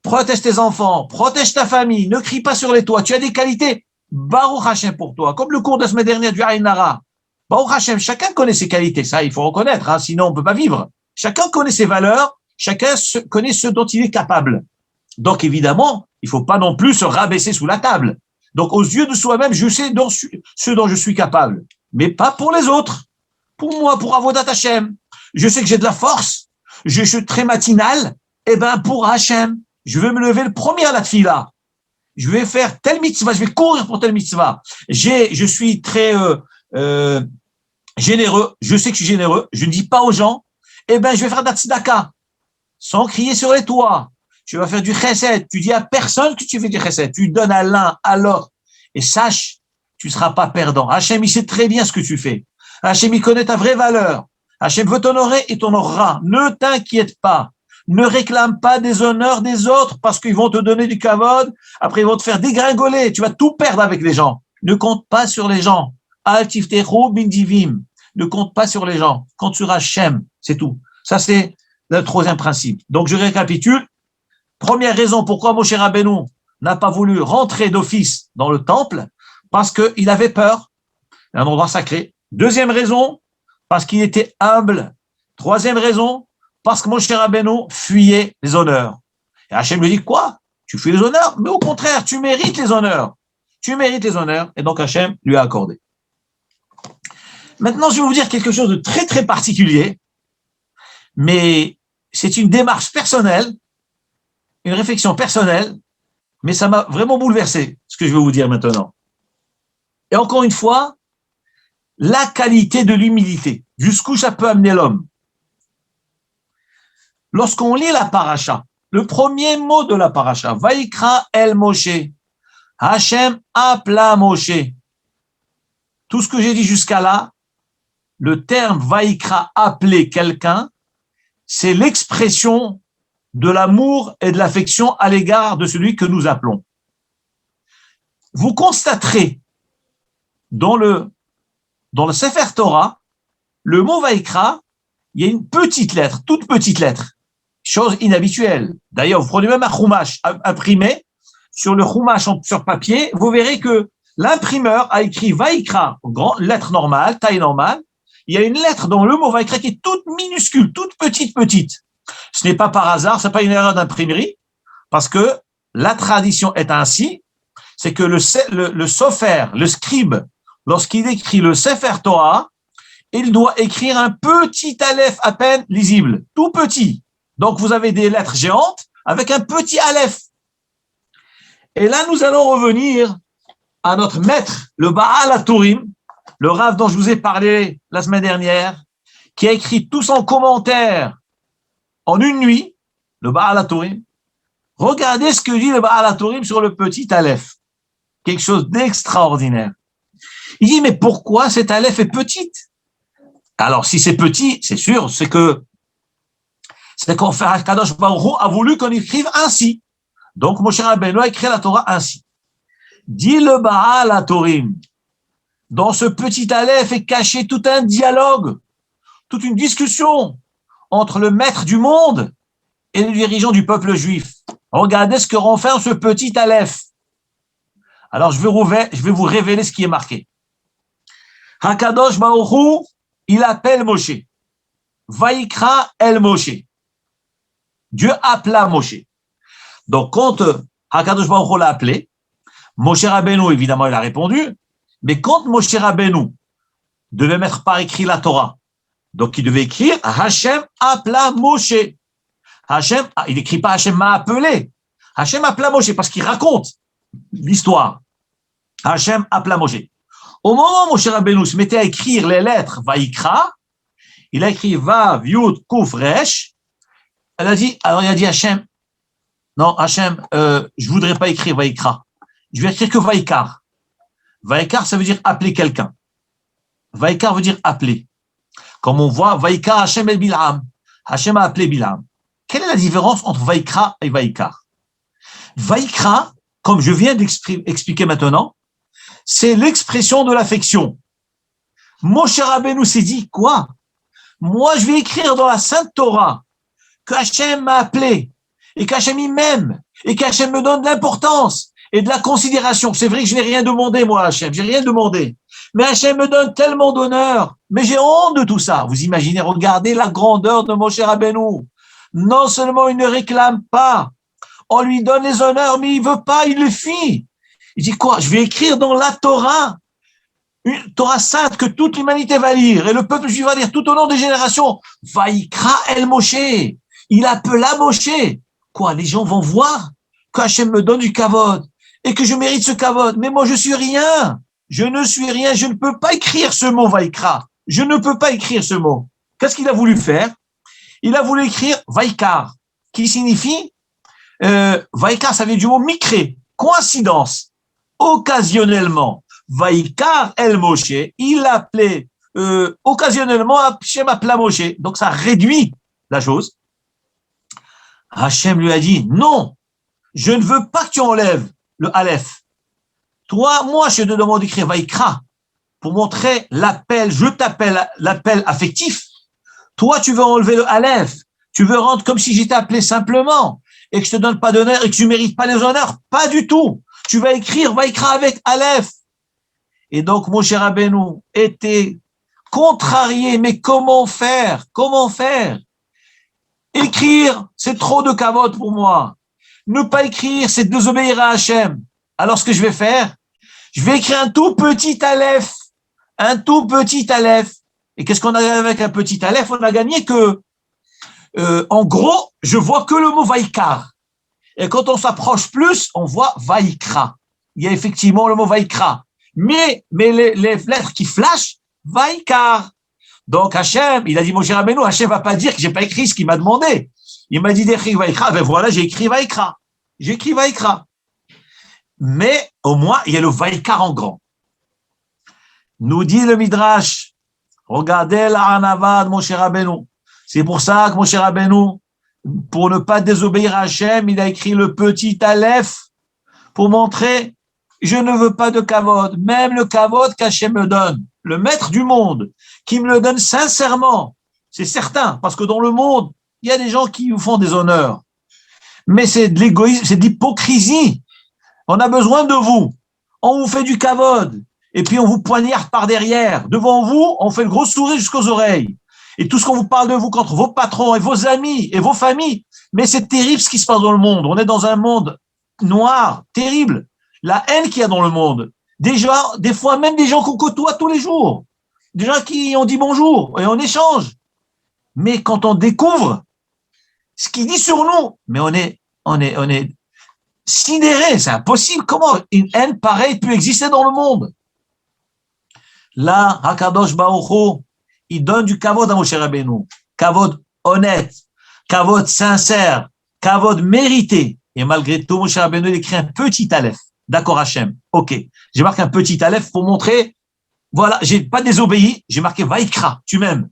protège tes enfants, protège ta famille, ne crie pas sur les toits. Tu as des qualités, Baruch Hashem pour toi. Comme le cours de la semaine dernière du Ayin Hara. Baruch Hashem, chacun connaît ses qualités, ça il faut reconnaître, sinon on ne peut pas vivre. Chacun connaît ses valeurs, chacun connaît ce dont il est capable. Donc évidemment, il ne faut pas non plus se rabaisser sous la table. Donc aux yeux de soi-même, je sais ce dont je suis capable, mais pas pour les autres. Pour moi, pour Avodat Hashem. Je sais que j'ai de la force, je suis très matinal, et ben pour Hashem, je vais me lever le premier à la tfila. Je vais faire telle mitzvah, je vais courir pour telle mitzvah. Je suis très généreux, je sais que je suis généreux, je ne dis pas aux gens, eh ben je vais faire de la tzedaka, sans crier sur les toits. Tu vas faire du chesed, tu dis à personne que tu fais du chesed, tu donnes à l'un, à l'autre, et sache, tu ne seras pas perdant. Hachem, il sait très bien ce que tu fais. Hachem, il connaît ta vraie valeur. Hachem veut t'honorer et t'honorera. Ne t'inquiète pas. Ne réclame pas des honneurs des autres parce qu'ils vont te donner du kavod. Après, ils vont te faire dégringoler. Tu vas tout perdre avec les gens. Ne compte pas sur les gens. Al tiftechu bin divim. Ne compte pas sur les gens. Compte sur Hachem. C'est tout. Ça, c'est le troisième principe. Donc, je récapitule. Première raison pourquoi Moshe Rabbeinu n'a pas voulu rentrer d'office dans le temple, parce qu'il avait peur. C'est un endroit sacré. Deuxième raison, parce qu'il était humble. Troisième raison, parce que Moshe Rabbeinu fuyait les honneurs. Et Hachem lui dit, quoi? Tu fuis les honneurs? Mais au contraire, tu mérites les honneurs. Tu mérites les honneurs. Et donc Hachem lui a accordé. Maintenant, je vais vous dire quelque chose de très, très particulier, mais c'est une démarche personnelle, une réflexion personnelle, mais ça m'a vraiment bouleversé, ce que je vais vous dire maintenant. Et encore une fois, la qualité de l'humilité, jusqu'où ça peut amener l'homme. Lorsqu'on lit la paracha, le premier mot de la paracha, Vaikra el Moshe, Hachem appela Moshe. Tout ce que j'ai dit jusqu'à là, le terme Vaikra, appeler quelqu'un, c'est l'expression de l'amour et de l'affection à l'égard de celui que nous appelons. Vous constaterez dans le Sefer Torah, le mot Vaikra, il y a une petite lettre, toute petite lettre, chose inhabituelle. D'ailleurs, vous prenez même un chumash imprimé sur le chumash sur papier, vous verrez que l'imprimeur a écrit Vaikra, lettre normale, taille normale. Il y a une lettre dans le mot Vaikra qui est toute minuscule, toute petite. Ce n'est pas par hasard, ce n'est pas une erreur d'imprimerie, parce que la tradition est ainsi, c'est que le sofer, le scribe, lorsqu'il écrit le Sefer Torah, il doit écrire un petit aleph à peine lisible, tout petit. Donc vous avez des lettres géantes avec un petit aleph. Et là, nous allons revenir à notre maître, le Baal HaTurim, le Rav dont je vous ai parlé la semaine dernière, qui a écrit tout son commentaire en une nuit, le Baal HaTurim. Regardez ce que dit le Baal HaTurim sur le petit aleph. Quelque chose d'extraordinaire. Il dit, mais pourquoi cette aleph est petite? Alors, si c'est petit, c'est sûr, c'est qu'en fait, Kadosh Baruch Hu a voulu qu'on écrive ainsi. Donc, Moshe Rabbeinu a écrit la Torah ainsi. Dit le Baal HaTurim, dans ce petit aleph est caché tout un dialogue, toute une discussion entre le maître du monde et le dirigeant du peuple juif. Regardez ce que renferme ce petit aleph. Alors, je vais vous révéler ce qui est marqué. Hakadosh Baruch Hu, il appelle Moshe. Vaikra el Moshe. Dieu appela Moshe. Donc, quand Hakadosh Baruch Hu l'a appelé, Moshe Rabbeinu, évidemment, il a répondu. Mais quand Moshe Rabbeinu devait mettre par écrit la Torah, donc il devait écrire Hachem appela Moshe. Hachem, il n'écrit pas Hachem m'a appelé. Hachem appela Moshe parce qu'il raconte l'histoire. Hachem appela Moshe. Au moment où Moshe Rabbeinu se mettait à écrire les lettres Vaikra, il a écrit Vav, Yud, Kuf, Resh. Il a dit Hachem, non, Hachem, je voudrais pas écrire Vaikra. Je vais écrire que Vaikar. Vaikar, ça veut dire appeler quelqu'un. Vaikar veut dire appeler. Comme on voit, Vaikar Hachem et Bilam. Hachem a appelé Bilam. Quelle est la différence entre Vaikra et Vaikar? Vaikra, comme je viens d'expliquer maintenant, c'est l'expression de l'affection. Moshe Rabbeinu s'est dit, quoi? Moi, je vais écrire dans la Sainte Torah que Hachem m'a appelé et qu'Hachem il m'aime et qu'Hachem me donne de l'importance et de la considération. C'est vrai que je n'ai rien demandé, moi, Hachem. J'ai rien demandé. Mais Hachem me donne tellement d'honneur. Mais j'ai honte de tout ça. Vous imaginez, regardez la grandeur de Moshe Rabbeinu. Non seulement il ne réclame pas, on lui donne les honneurs, mais il veut pas, il le fuit. Il dit quoi? Je vais écrire dans la Torah une Torah sainte que toute l'humanité va lire, et le peuple juif va lire tout au long des générations. Vaïkra el Moshe. Il appela Moshe. Quoi, les gens vont voir qu'Hachem me donne du kavod, et que je mérite ce kavod. Mais moi, je suis rien. Je ne suis rien. Je ne peux pas écrire ce mot, Vaïkra. Je ne peux pas écrire ce mot. Qu'est-ce qu'il a voulu faire? Il a voulu écrire Vaikar, qui signifie, Vaikar, ça vient du mot mikré, coïncidence, occasionnellement. Vaikar el Moshe, il appelait occasionnellement Hachem appela Moshe. Donc ça réduit la chose. Hachem lui a dit, non, je ne veux pas que tu enlèves le Aleph. Toi, moi, je te demande d'écrire Vaikra pour montrer l'appel, je t'appelle l'appel affectif. Toi, tu veux enlever le Aleph. Tu veux rendre comme si j'étais appelé simplement et que je te donne pas d'honneur et que tu mérites pas les honneurs. Pas du tout. Tu vas écrire Vaikra avec Aleph. Et donc, Moshe Rabbeinu était contrarié. Mais comment faire? Comment faire? Écrire, c'est trop de kavod pour moi. Ne pas écrire, c'est désobéir à Hachem. Alors, ce que je vais faire, je vais écrire un tout petit Aleph. Un tout petit Aleph. Et qu'est-ce qu'on a avec un petit Aleph? On a gagné que, en gros, je vois que le mot Vaikar. Et quand on s'approche plus, on voit Vaikra. Il y a effectivement le mot Vaikra. Mais les lettres qui flashent, Vaikar. Donc Hachem, il a dit Moshe Rabbeinu, Hachem va pas dire que j'ai pas écrit ce qu'il m'a demandé. Il m'a dit d'écrire Vaikra. Ben voilà, j'ai écrit Vaikra. J'ai écrit Vaikra. Mais au moins, il y a le Vaikar en grand. Nous dit le Midrash, regardez la Hanava de Moshe Rabbeinu. C'est pour ça que Moshe Rabbeinu, pour ne pas désobéir à Hachem, il a écrit le petit Aleph pour montrer, je ne veux pas de kavod, même le kavod qu'Hachem me donne, le maître du monde, qui me le donne sincèrement, c'est certain, parce que dans le monde, il y a des gens qui vous font des honneurs. Mais c'est de l'égoïsme, c'est de l'hypocrisie. On a besoin de vous. On vous fait du kavod. Et puis on vous poignarde par derrière. Devant vous, on fait le gros sourire jusqu'aux oreilles. Et tout ce qu'on vous parle de vous contre vos patrons et vos amis et vos familles. Mais c'est terrible ce qui se passe dans le monde. On est dans un monde noir, terrible. La haine qu'il y a dans le monde. Déjà, des fois même des gens qu'on côtoie tous les jours. Des gens qui ont dit bonjour et on échange. Mais quand on découvre ce qu'il dit sur nous, mais on est sidéré. C'est impossible. Comment une haine pareille peut exister dans le monde? Là, Hakadosh Baruch Hu, il donne du kavod à Moshe Rabbeinu. Kavod honnête, kavod sincère, kavod mérité. Et malgré tout, Moshe Rabbeinu, il écrit un petit Aleph. D'accord, Hachem. Ok. J'ai marqué un petit Aleph pour montrer, voilà, j'ai pas désobéi, j'ai marqué Vaikra, tu m'aimes.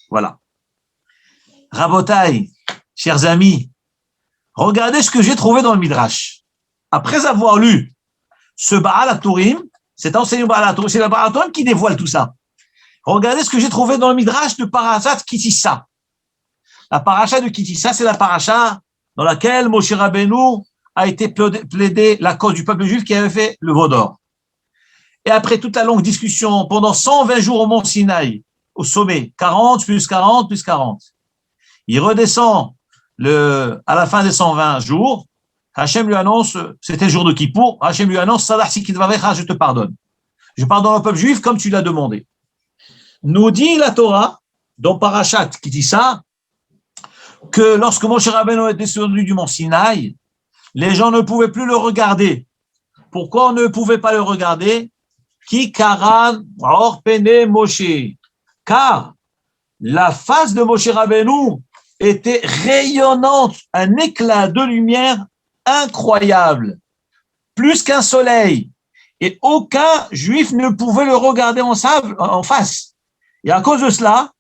Voilà. Rabotai, chers amis, regardez ce que j'ai trouvé dans le Midrash. Après avoir lu ce Baal HaTurim, cet enseignant Baal HaTurim, c'est le Baal HaTurim qui dévoile tout ça. Regardez ce que j'ai trouvé dans le Midrash de Parashat Kitissa. La paracha de Kitissa, c'est la paracha dans laquelle Moshe Rabbeinu a été plaidé la cause du peuple juif qui avait fait le veau d'or. Et après toute la longue discussion, pendant 120 jours au mont Sinaï, au sommet, 40 plus 40 plus 40, il redescend à la fin des 120 jours, Hachem lui annonce, c'était le jour de Kippour, Hachem lui annonce, Salah Sikidvarecha, je te pardonne. Je pardonne au peuple juif comme tu l'as demandé. Nous dit la Torah, dans Parashat qui dit ça, que lorsque Moshe Rabbeinu est descendu du mont Sinaï, les gens ne pouvaient plus le regarder. Pourquoi on ne pouvait pas le regarder? Ki karan or pene Moshe. Car la face de Moshe Rabbeinu était rayonnante, un éclat de lumière incroyable, plus qu'un soleil. Et aucun juif ne pouvait le regarder en face. Et à cause de cela,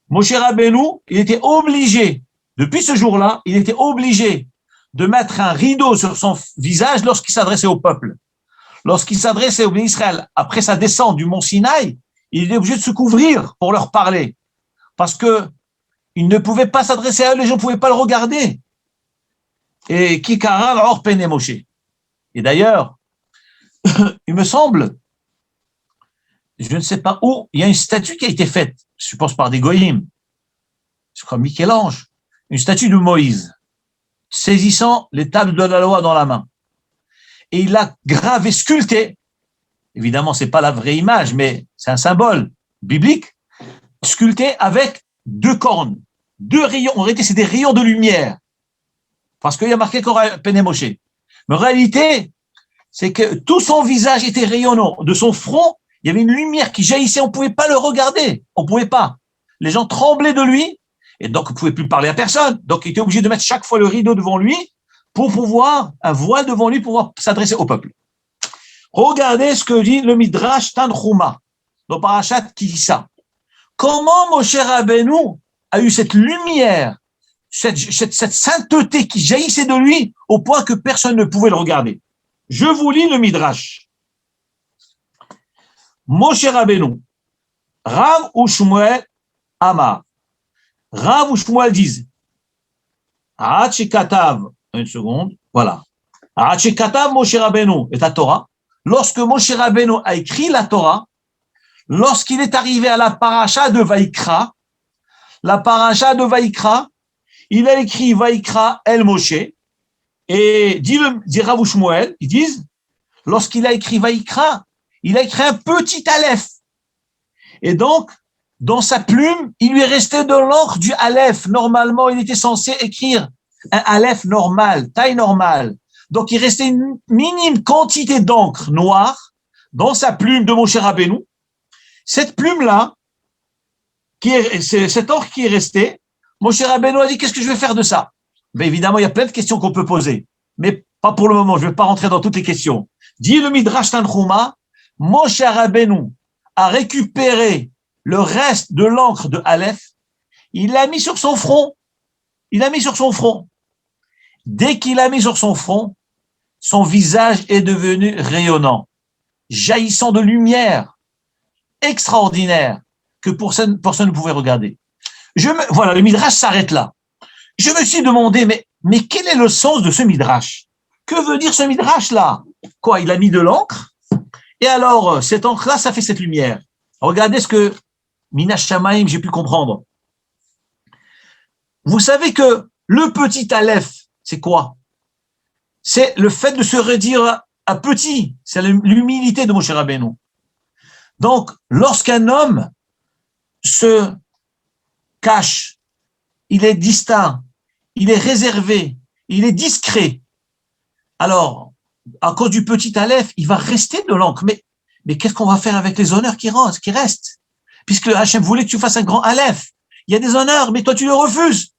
Moshe Rabbeinu, il était obligé, depuis ce jour-là, il était obligé de mettre un rideau sur son visage lorsqu'il s'adressait au peuple. Lorsqu'il s'adressait au peuple d'Israël, après sa descente du mont Sinaï, il était obligé de se couvrir pour leur parler. Parce que il ne pouvait pas s'adresser à eux, les gens ne pouvaient pas le regarder. Et Kikaral or pene Moshe. Et d'ailleurs, il me semble, je ne sais pas où, il y a une statue qui a été faite, je pense par des goyim, je crois Michel-Ange, une statue de Moïse, saisissant les tables de la loi dans la main. Et il a gravé, sculpté évidemment, c'est pas la vraie image, mais c'est un symbole biblique, sculpté avec deux cornes, deux rayons. En réalité, c'est des rayons de lumière, parce qu'il y a marqué Korah Pene Moshe. Mais en réalité, c'est que tout son visage était rayonnant. De son front, il y avait une lumière qui jaillissait. On ne pouvait pas le regarder. On ne pouvait pas. Les gens tremblaient de lui, et donc on ne pouvait plus parler à personne. Donc il était obligé de mettre chaque fois le rideau devant lui pour pouvoir, un voile devant lui, pour pouvoir s'adresser au peuple. Regardez ce que dit le Midrash Tanchuma, dans Parashat Kissa. Comment Moshe Rabbeinu a eu cette lumière, cette sainteté qui jaillissait de lui au point que personne ne pouvait le regarder. Je vous lis le Midrash. Moshe Rabbeinu, Rav ou Shmuel Amar. Rav ou Shmuel disent, Katav, une seconde, voilà. Katav Moshe Rabbeinu et la Torah. Lorsque Moshe Rabbeinu a écrit la Torah, lorsqu'il est arrivé à la paracha de Vaïkra, la paracha de Vaïkra, il a écrit Vaïkra El Moshe, et dit Rav ou Shmuel, ils disent, lorsqu'il a écrit Vaïkra, il a écrit un petit aleph. Et donc, dans sa plume, il lui est resté de l'encre du aleph. Normalement, il était censé écrire un aleph normal, taille normale. Donc, il restait une minime quantité d'encre noire dans sa plume de Moshe Rabbeinu. Cette plume-là, cette encre qui est restée, Moshe Rabbeinu a dit, qu'est-ce que je vais faire de ça? Mais évidemment, il y a plein de questions qu'on peut poser. Mais pas pour le moment, je ne vais pas rentrer dans toutes les questions. Dit le Midrash Tanchuma, Moshe Rabbeinu a récupéré le reste de l'encre de Aleph, il l'a mis sur son front. Il l'a mis sur son front. Dès qu'il l'a mis sur son front, son visage est devenu rayonnant, jaillissant de lumière extraordinaire que personne ne pouvait regarder. Voilà, le Midrash s'arrête là. Je me suis demandé, mais quel est le sens de ce Midrash? Que veut dire ce Midrash-là? Quoi, il a mis de l'encre? Et alors, cette encre-là, ça fait cette lumière. Regardez ce que Minash Shamaim, j'ai pu comprendre. Vous savez que le petit Aleph, c'est quoi? C'est le fait de se réduire à petit. C'est l'humilité de Moshe Rabbeinu. Donc, lorsqu'un homme se cache, il est distinct, il est réservé, il est discret. Alors, à cause du petit Aleph, il va rester de l'encre. Mais qu'est-ce qu'on va faire avec les honneurs qui restent? Puisque Hachem voulait que tu fasses un grand Aleph. Il y a des honneurs, mais toi, tu le refuses.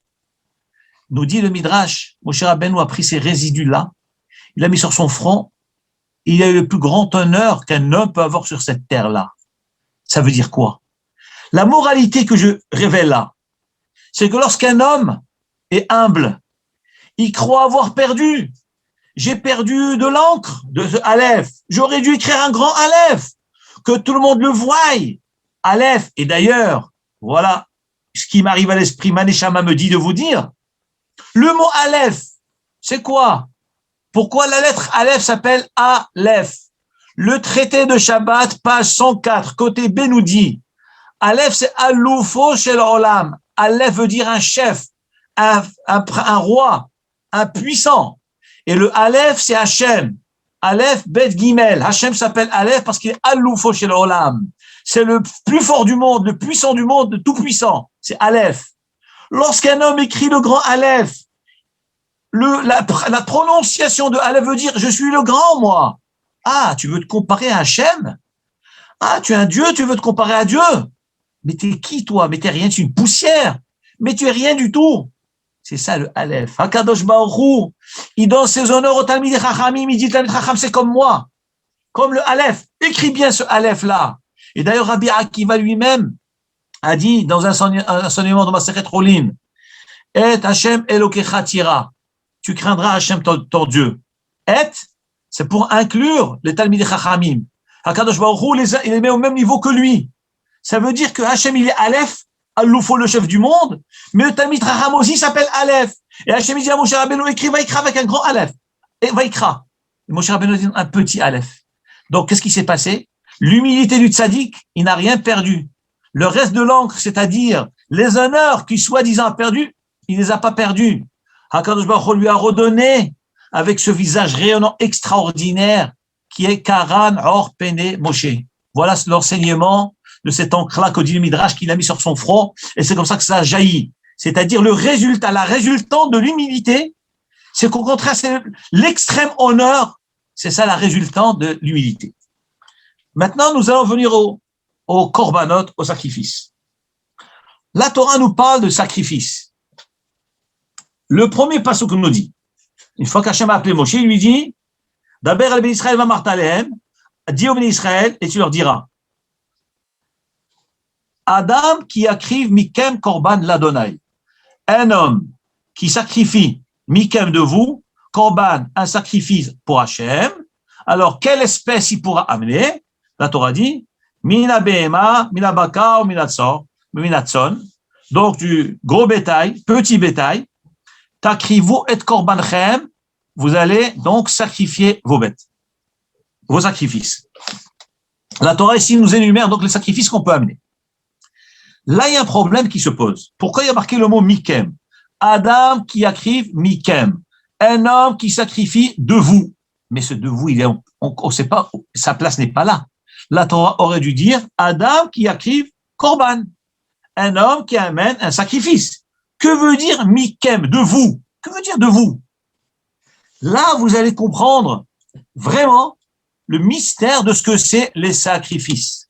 Nous dit le Midrash, Moshe Rabbeinu a pris ces résidus-là, il l'a mis sur son front, et il a eu le plus grand honneur qu'un homme peut avoir sur cette terre-là. Ça veut dire quoi? La moralité que je révèle là, c'est que lorsqu'un homme est humble, il croit avoir perdu. J'ai perdu de l'encre, de ce Aleph. J'aurais dû écrire un grand Aleph, que tout le monde le voie. Aleph. Et d'ailleurs, voilà ce qui m'arrive à l'esprit, Maneshama me dit de vous dire. Le mot Aleph, c'est quoi? Pourquoi la lettre Aleph s'appelle Aleph? Le traité de Shabbat, page 104, côté B nous dit, Aleph, c'est Aloufo Shel Olam. Aleph veut dire un chef, un roi, un puissant. Et le Aleph, c'est Hachem. Aleph, Bet Gimel. Hachem s'appelle Aleph parce qu'il est Aloufo Shel Olam. C'est le plus fort du monde, le puissant du monde, le tout puissant. C'est Aleph. Lorsqu'un homme écrit le grand Aleph, la prononciation de Aleph veut dire je suis le grand, moi. Ah, tu veux te comparer à Hachem? Ah, tu es un Dieu, tu veux te comparer à Dieu? Mais t'es qui, toi? Mais t'es rien, tu es une poussière. Mais tu es rien du tout. C'est ça le Aleph. Hakadosh Baruch Hu, il donne ses honneurs au Talmid Chachamim, il dit Talmid Chacham, c'est comme moi. Comme le Aleph. Écris bien ce Aleph-là. Et d'ailleurs, Rabbi Akiva lui-même a dit dans un enseignement de Masechet Rolin, Et Hashem Elokecha Tira. Tu craindras Hashem ton Dieu. Et, c'est pour inclure les Talmid Chachamim. Hakadosh Baruch Hu, il les met au même niveau que lui. Ça veut dire que Hashem, il est Aleph, Aloufo, le chef du monde, mais le Talmid Chacham aussi s'appelle Aleph. Et Hashem, il dit à Moshe Rabbeinu, écris Vaïkra avec un grand Aleph. Et Vaïkra. Et Moshe Rabbeinu dit un petit Aleph. Donc, qu'est-ce qui s'est passé? L'humilité du tzaddik, il n'a rien perdu. Le reste de l'encre, c'est-à-dire les honneurs qu'il soi-disant a perdus, il les a pas perdus. Hakadosh Baruch Hu lui a redonné avec ce visage rayonnant extraordinaire qui est Karan Or Pene Moshe. Voilà l'enseignement de cette encre-là que dit le Midrash qu'il a mis sur son front, et c'est comme ça que ça jaillit. C'est-à-dire le résultat, la résultante de l'humilité, c'est qu'au contraire, c'est l'extrême honneur, c'est ça la résultante de l'humilité. Maintenant, nous allons venir au korbanot, au sacrifice. La Torah nous parle de sacrifice. Le premier passage que nous dit, une fois qu'Hachem a appelé Moshe, il lui dit, Daber al ben Israël va martalehem, dis au ben Israël, et tu leur diras, Adam qui akriv mikem korban l'Adonai. Un homme qui sacrifie mikem de vous, korban, un sacrifice pour Hachem. Alors, quelle espèce il pourra amener? La Torah dit, mina behema, mina baka, mina tsor, mina tson. Donc, du gros bétail, petit bétail. Takrivu et korbanchem. Vous allez donc sacrifier vos bêtes, vos sacrifices. La Torah ici nous énumère donc les sacrifices qu'on peut amener. Là, il y a un problème qui se pose. Pourquoi il y a marqué le mot mikem? Adam qui akriv mikem. Un homme qui sacrifie de vous. Mais ce de vous, on sait pas, sa place n'est pas là. La Torah aurait dû dire Adam qui akriv korban. Un homme qui amène un sacrifice. Que veut dire mikem, de vous? Que veut dire de vous? Là, vous allez comprendre vraiment le mystère de ce que c'est les sacrifices.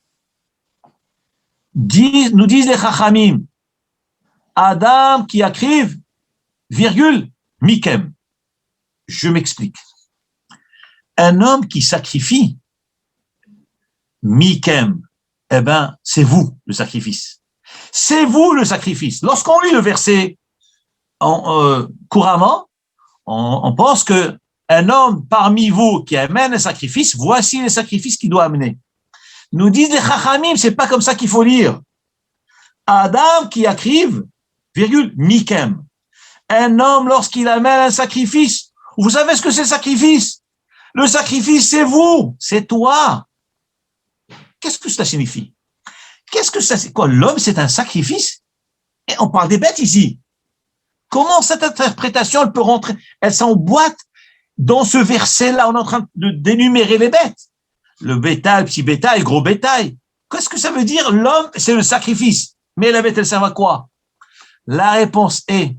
Nous disent les Chachamim, Adam qui akriv, virgule, mikem. Je m'explique. Un homme qui sacrifie, mikem, eh ben, c'est vous le sacrifice. C'est vous le sacrifice. Lorsqu'on lit le verset couramment, on pense que un homme parmi vous qui amène un sacrifice, voici les sacrifices qu'il doit amener. Nous disent les Chachamim, c'est pas comme ça qu'il faut lire. Adam qui akriv, virgule, mikem. Un homme, lorsqu'il amène un sacrifice, vous savez ce que c'est le sacrifice? Le sacrifice, c'est vous, c'est toi. Qu'est-ce que cela signifie? Qu'est-ce que ça, c'est quoi? L'homme, c'est un sacrifice? Et on parle des bêtes ici. Comment cette interprétation, elle peut rentrer? Elle s'emboîte dans ce verset-là. On est en train d'énumérer les bêtes. Le bétail, petit bétail, gros bétail. Qu'est-ce que ça veut dire? L'homme, c'est le sacrifice. Mais la bête, elle sert à quoi? La réponse est,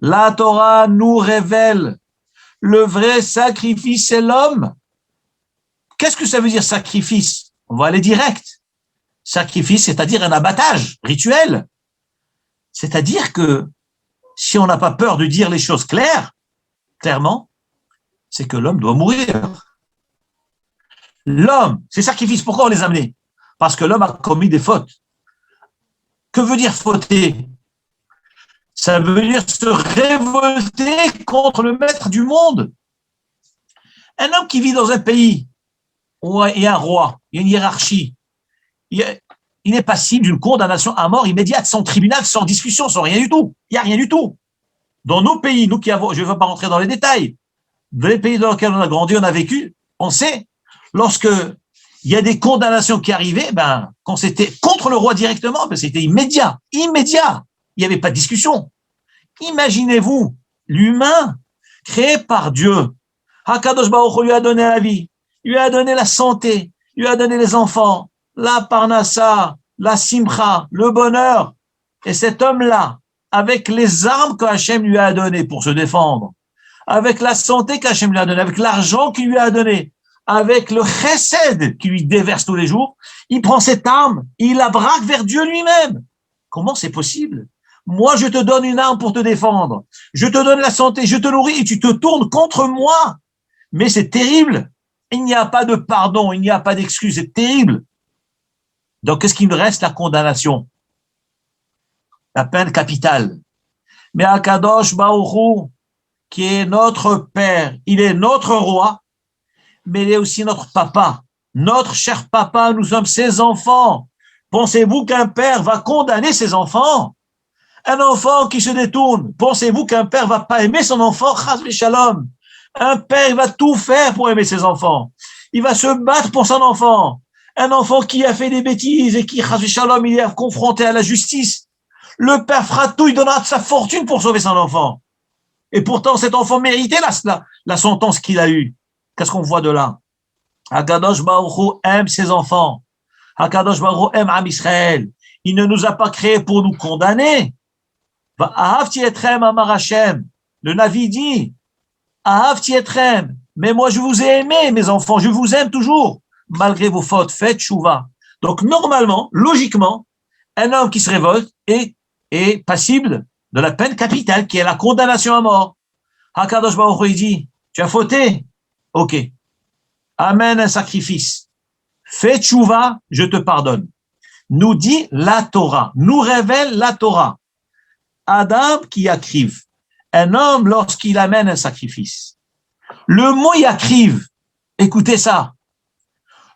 la Torah nous révèle le vrai sacrifice, c'est l'homme. Qu'est-ce que ça veut dire sacrifice? On va aller direct. Sacrifice, c'est-à-dire un abattage rituel. C'est-à-dire que si on n'a pas peur de dire les choses clairement, c'est que l'homme doit mourir. L'homme, ces sacrifices, pourquoi on les a amenés? Parce que l'homme a commis des fautes. Que veut dire fauter? Ça veut dire se révolter contre le maître du monde. Un homme qui vit dans un pays où il y a un roi, il y a une hiérarchie, il est passible d'une condamnation à mort immédiate, sans tribunal, sans discussion, sans rien du tout. Il n'y a rien du tout. Dans nos pays, nous qui avons, je ne vais pas rentrer dans les détails, dans les pays dans lesquels on a grandi, on a vécu, on sait, lorsque il y a des condamnations qui arrivaient, quand c'était contre le roi directement, c'était immédiat. Il n'y avait pas de discussion. Imaginez-vous, l'humain, créé par Dieu, Hakadosh Baruch Hu lui a donné la vie, lui a donné la santé, lui a donné les enfants, la parnassa, la simcha, le bonheur. Et cet homme-là, avec les armes que Hachem lui a données pour se défendre, avec la santé qu'Hachem lui a donnée, avec l'argent qu'il lui a donné, avec le chesed qu'il lui déverse tous les jours, il prend cette arme, il la braque vers Dieu lui-même. Comment c'est possible? Moi, je te donne une arme pour te défendre. Je te donne la santé, je te nourris et tu te tournes contre moi. Mais c'est terrible. Il n'y a pas de pardon, il n'y a pas d'excuse, c'est terrible. Donc, qu'est-ce qu'il nous reste? La condamnation. La peine capitale. Mais Akadosh Baruch Hu, qui est notre Père, il est notre roi, mais il est aussi notre papa. Notre cher papa, nous sommes ses enfants. Pensez-vous qu'un père va condamner ses enfants? Un enfant qui se détourne, pensez-vous qu'un père va pas aimer son enfant? Chas v'shalom. Un père, il va tout faire pour aimer ses enfants. Il va se battre pour son enfant. Un enfant qui a fait des bêtises et qui, chas v'shalom, il est confronté à la justice. Le père fera tout, il donnera de sa fortune pour sauver son enfant. Et pourtant, cet enfant méritait la sentence qu'il a eue. Qu'est-ce qu'on voit de là? Hakadosh Baruch Hu aime ses enfants. Hakadosh Baruch Hu aime Am Israël. Il ne nous a pas créés pour nous condamner. Ahavti etrem amar Hashem. Le Navi dit, Ahavti etrem. Mais moi, je vous ai aimé, mes enfants. Je vous aime toujours. Malgré vos fautes, faites chouva. Donc, normalement, logiquement, un homme qui se révolte est passible de la peine capitale, qui est la condamnation à mort. Hakadosh Baruch Hu dit, tu as fauté. Ok. Amène un sacrifice. Fais tchouva, je te pardonne. Nous dit la Torah, nous révèle la Torah. Adam qui yakriv, un homme lorsqu'il amène un sacrifice. Le mot yakriv, écoutez ça.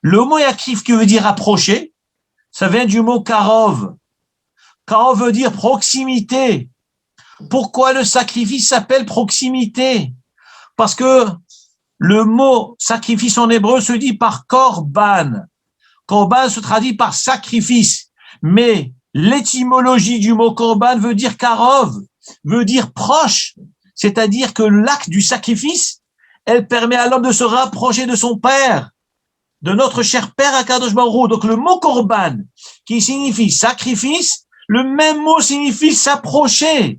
Le mot yakriv qui veut dire approcher, ça vient du mot karov. Karov veut dire proximité. Pourquoi le sacrifice s'appelle proximité? Parce que le mot sacrifice en hébreu se dit par korban. Korban se traduit par sacrifice. Mais l'étymologie du mot korban veut dire karov, veut dire proche. C'est-à-dire que l'acte du sacrifice, elle permet à l'homme de se rapprocher de son père, de notre cher père Akadosh Baruch Hu. Donc le mot korban, qui signifie sacrifice, le même mot signifie s'approcher,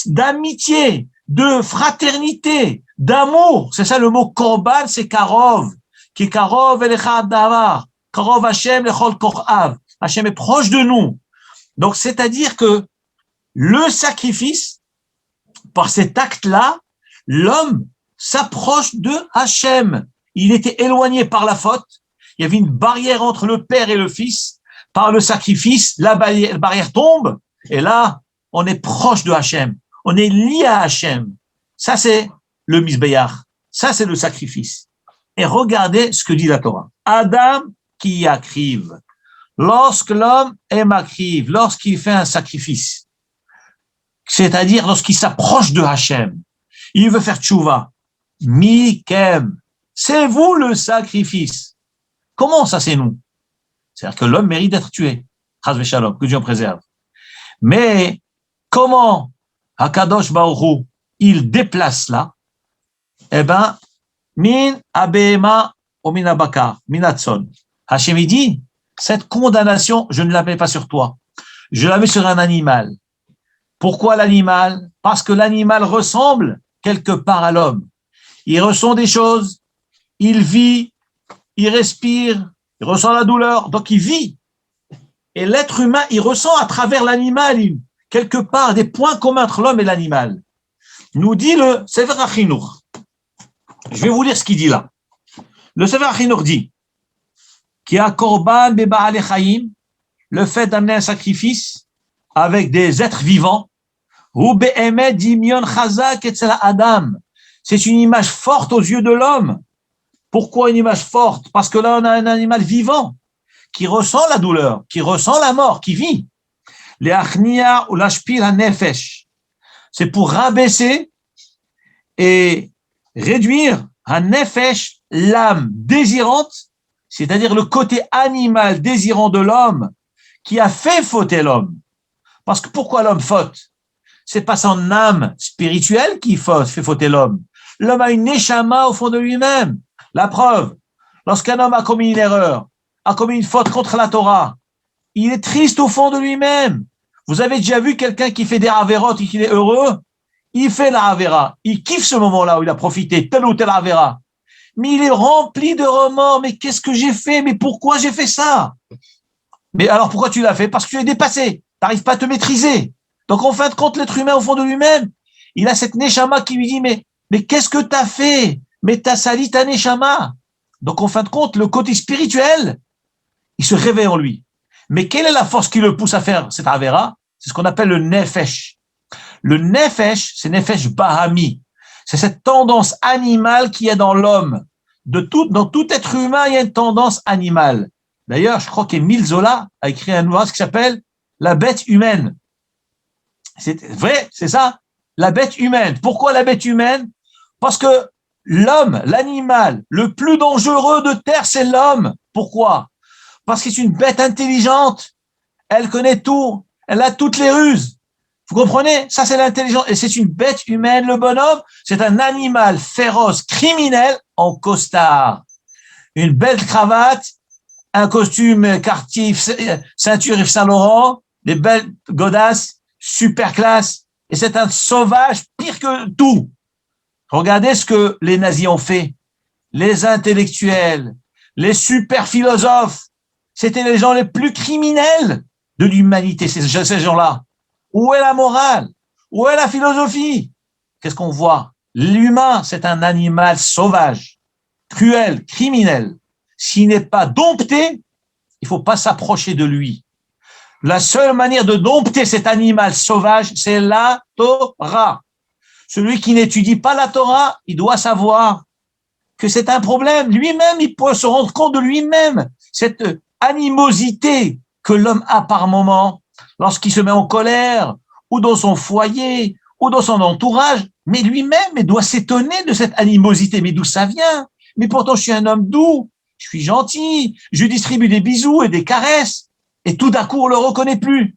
d'amitié, de fraternité, d'amour. C'est ça le mot korban, c'est karov. Qui karov elecha davar. Karov Hashem lechol korav. Hashem est proche de nous. Donc, c'est-à-dire que le sacrifice, par cet acte-là, l'homme s'approche de Hashem. Il était éloigné par la faute. Il y avait une barrière entre le père et le fils. Par le sacrifice, la barrière tombe. Et là, on est proche de Hashem. On est lié à Hashem. Ça, c'est le misbéach. Ça, c'est le sacrifice. Et regardez ce que dit la Torah. Adam qui yakriv. Lorsque l'homme est makriv, lorsqu'il fait un sacrifice, c'est-à-dire lorsqu'il s'approche de Hashem, il veut faire tchouva. Mikem. C'est vous le sacrifice. Comment ça, c'est nous? C'est-à-dire que l'homme mérite d'être tué. Chas v'shalom, que Dieu en préserve. Mais comment Hakadosh Baruch Hu, il déplace là? Eh ben, min abema o min abakar, min atson. Hashem dit, cette condamnation, je ne la mets pas sur toi. Je la mets sur un animal. Pourquoi l'animal? Parce que l'animal ressemble quelque part à l'homme. Il ressent des choses, il vit, il respire, il ressent la douleur, donc il vit. Et l'être humain, il ressent à travers l'animal, quelque part, des points communs entre l'homme et l'animal. Nous dit le Sefer HaChinuch. Je vais vous lire ce qu'il dit là. Le Sefer HaChinuch dit qu'il y a korban beba'ale chayim, le fait d'amener un sacrifice avec des êtres vivants, ou be'emet dimion chazak etzel adam. C'est une image forte aux yeux de l'homme. Pourquoi une image forte? Parce que là, on a un animal vivant qui ressent la douleur, qui ressent la mort, qui vit. Le'achnia ou l'ashpil hanefesh. C'est pour rabaisser et réduire hanefesh, l'âme désirante, c'est-à-dire le côté animal désirant de l'homme qui a fait fauter l'homme. Parce que pourquoi l'homme faute? C'est pas son âme spirituelle qui fait fauter l'homme. L'homme a une neshama au fond de lui-même. La preuve, lorsqu'un homme a commis une erreur, a commis une faute contre la Torah, il est triste au fond de lui-même. Vous avez déjà vu quelqu'un qui fait des avérotes et qui est heureux? Il fait la avéra. Il kiffe ce moment-là où il a profité, tel ou tel avéra. Mais il est rempli de remords. Mais qu'est-ce que j'ai fait? Mais pourquoi j'ai fait ça? Mais alors pourquoi tu l'as fait? Parce que tu es dépassé. Tu n'arrives pas à te maîtriser. Donc en fin de compte, l'être humain au fond de lui-même, il a cette neshama qui lui dit, mais qu'est-ce que tu as fait? Mais tu as sali ta neshama. Donc en fin de compte, le côté spirituel, il se réveille en lui. Mais quelle est la force qui le pousse à faire cette avéra? C'est ce qu'on appelle le nefesh. Le nefesh, c'est nefesh bahami. C'est cette tendance animale qu'il y a dans l'homme. Dans tout être humain, il y a une tendance animale. D'ailleurs, je crois qu'Émile Zola a écrit un ouvrage qui s'appelle La bête humaine. C'est vrai, c'est ça? La bête humaine. Pourquoi la bête humaine? Parce que l'homme, l'animal, le plus dangereux de terre, c'est l'homme. Pourquoi? Parce que c'est une bête intelligente. Elle connaît tout. Elle a toutes les ruses. Vous comprenez? Ça, c'est l'intelligence. Et c'est une bête humaine. Le bonhomme, c'est un animal féroce, criminel, en costard. une belle cravate, un costume Cartier, ceinture Yves Saint Laurent, des belles godasses, super classe. Et c'est un sauvage pire que tout. Regardez ce que les nazis ont fait. Les intellectuels, les super philosophes, c'était les gens les plus criminels de l'humanité, ces gens-là. Où est la morale? Où est la philosophie? Qu'est-ce qu'on voit? L'humain, c'est un animal sauvage, cruel, criminel. S'il n'est pas dompté, il ne faut pas s'approcher de lui. La seule manière de dompter cet animal sauvage, c'est la Torah. Celui qui n'étudie pas la Torah, il doit savoir que c'est un problème. Lui-même, il peut se rendre compte de lui-même. Cette animosité que l'homme a par moment, lorsqu'il se met en colère, ou dans son foyer, ou dans son entourage, mais lui-même il doit s'étonner de cette animosité. Mais d'où ça vient? Mais pourtant, je suis un homme doux, je suis gentil, je distribue des bisous et des caresses, et tout d'un coup, on le reconnaît plus.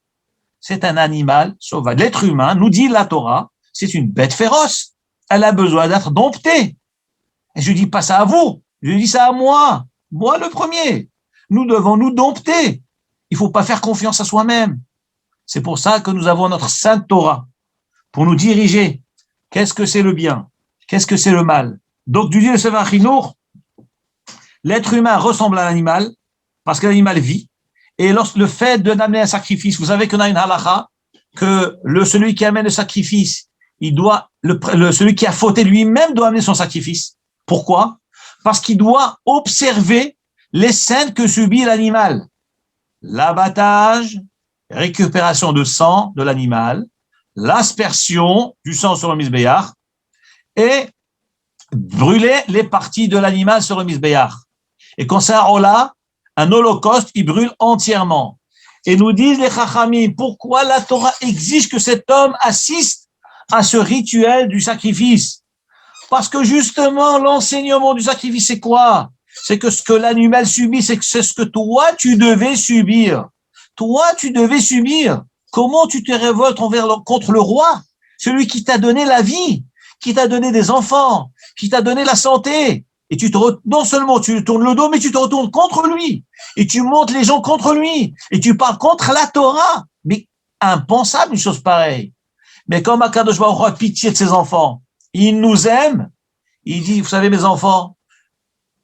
C'est un animal sauvage. L'être humain, nous dit la Torah, c'est une bête féroce. Elle a besoin d'être domptée. Et je dis pas ça à vous, je dis ça à moi le premier. Nous devons nous dompter. Il faut pas faire confiance à soi-même. C'est pour ça que nous avons notre Sainte Torah, pour nous diriger. Qu'est-ce que c'est le bien? Qu'est-ce que c'est le mal? Donc, du Sefer HaChinuch, l'être humain ressemble à l'animal, parce que l'animal vit. Et le fait d'amener un sacrifice, vous savez qu'on a une halakha, que celui qui amène le sacrifice, il doit, celui qui a fauté lui-même doit amener son sacrifice. Pourquoi? Parce qu'il doit observer les scènes que subit l'animal. L'abattage, récupération de sang de l'animal, l'aspersion du sang sur le misbéach et brûler les parties de l'animal sur le misbéach. Et quand c'est un holocauste, il brûle entièrement. Et nous disent les Chachamim, pourquoi la Torah exige que cet homme assiste à ce rituel du sacrifice? Parce que justement, l'enseignement du sacrifice, c'est quoi? C'est que ce que l'animal subit, c'est ce que toi, tu devais subir. Toi, tu devais subir. Comment tu te révoltes contre le roi? Celui qui t'a donné la vie, qui t'a donné des enfants, qui t'a donné la santé. Et non seulement tu lui tournes le dos, mais tu te retournes contre lui. Et tu montes les gens contre lui. Et tu parles contre la Torah. Mais impensable une chose pareille. Mais comme Akadosh Baruch Hu a pitié de ses enfants, il nous aime. Il dit, vous savez mes enfants,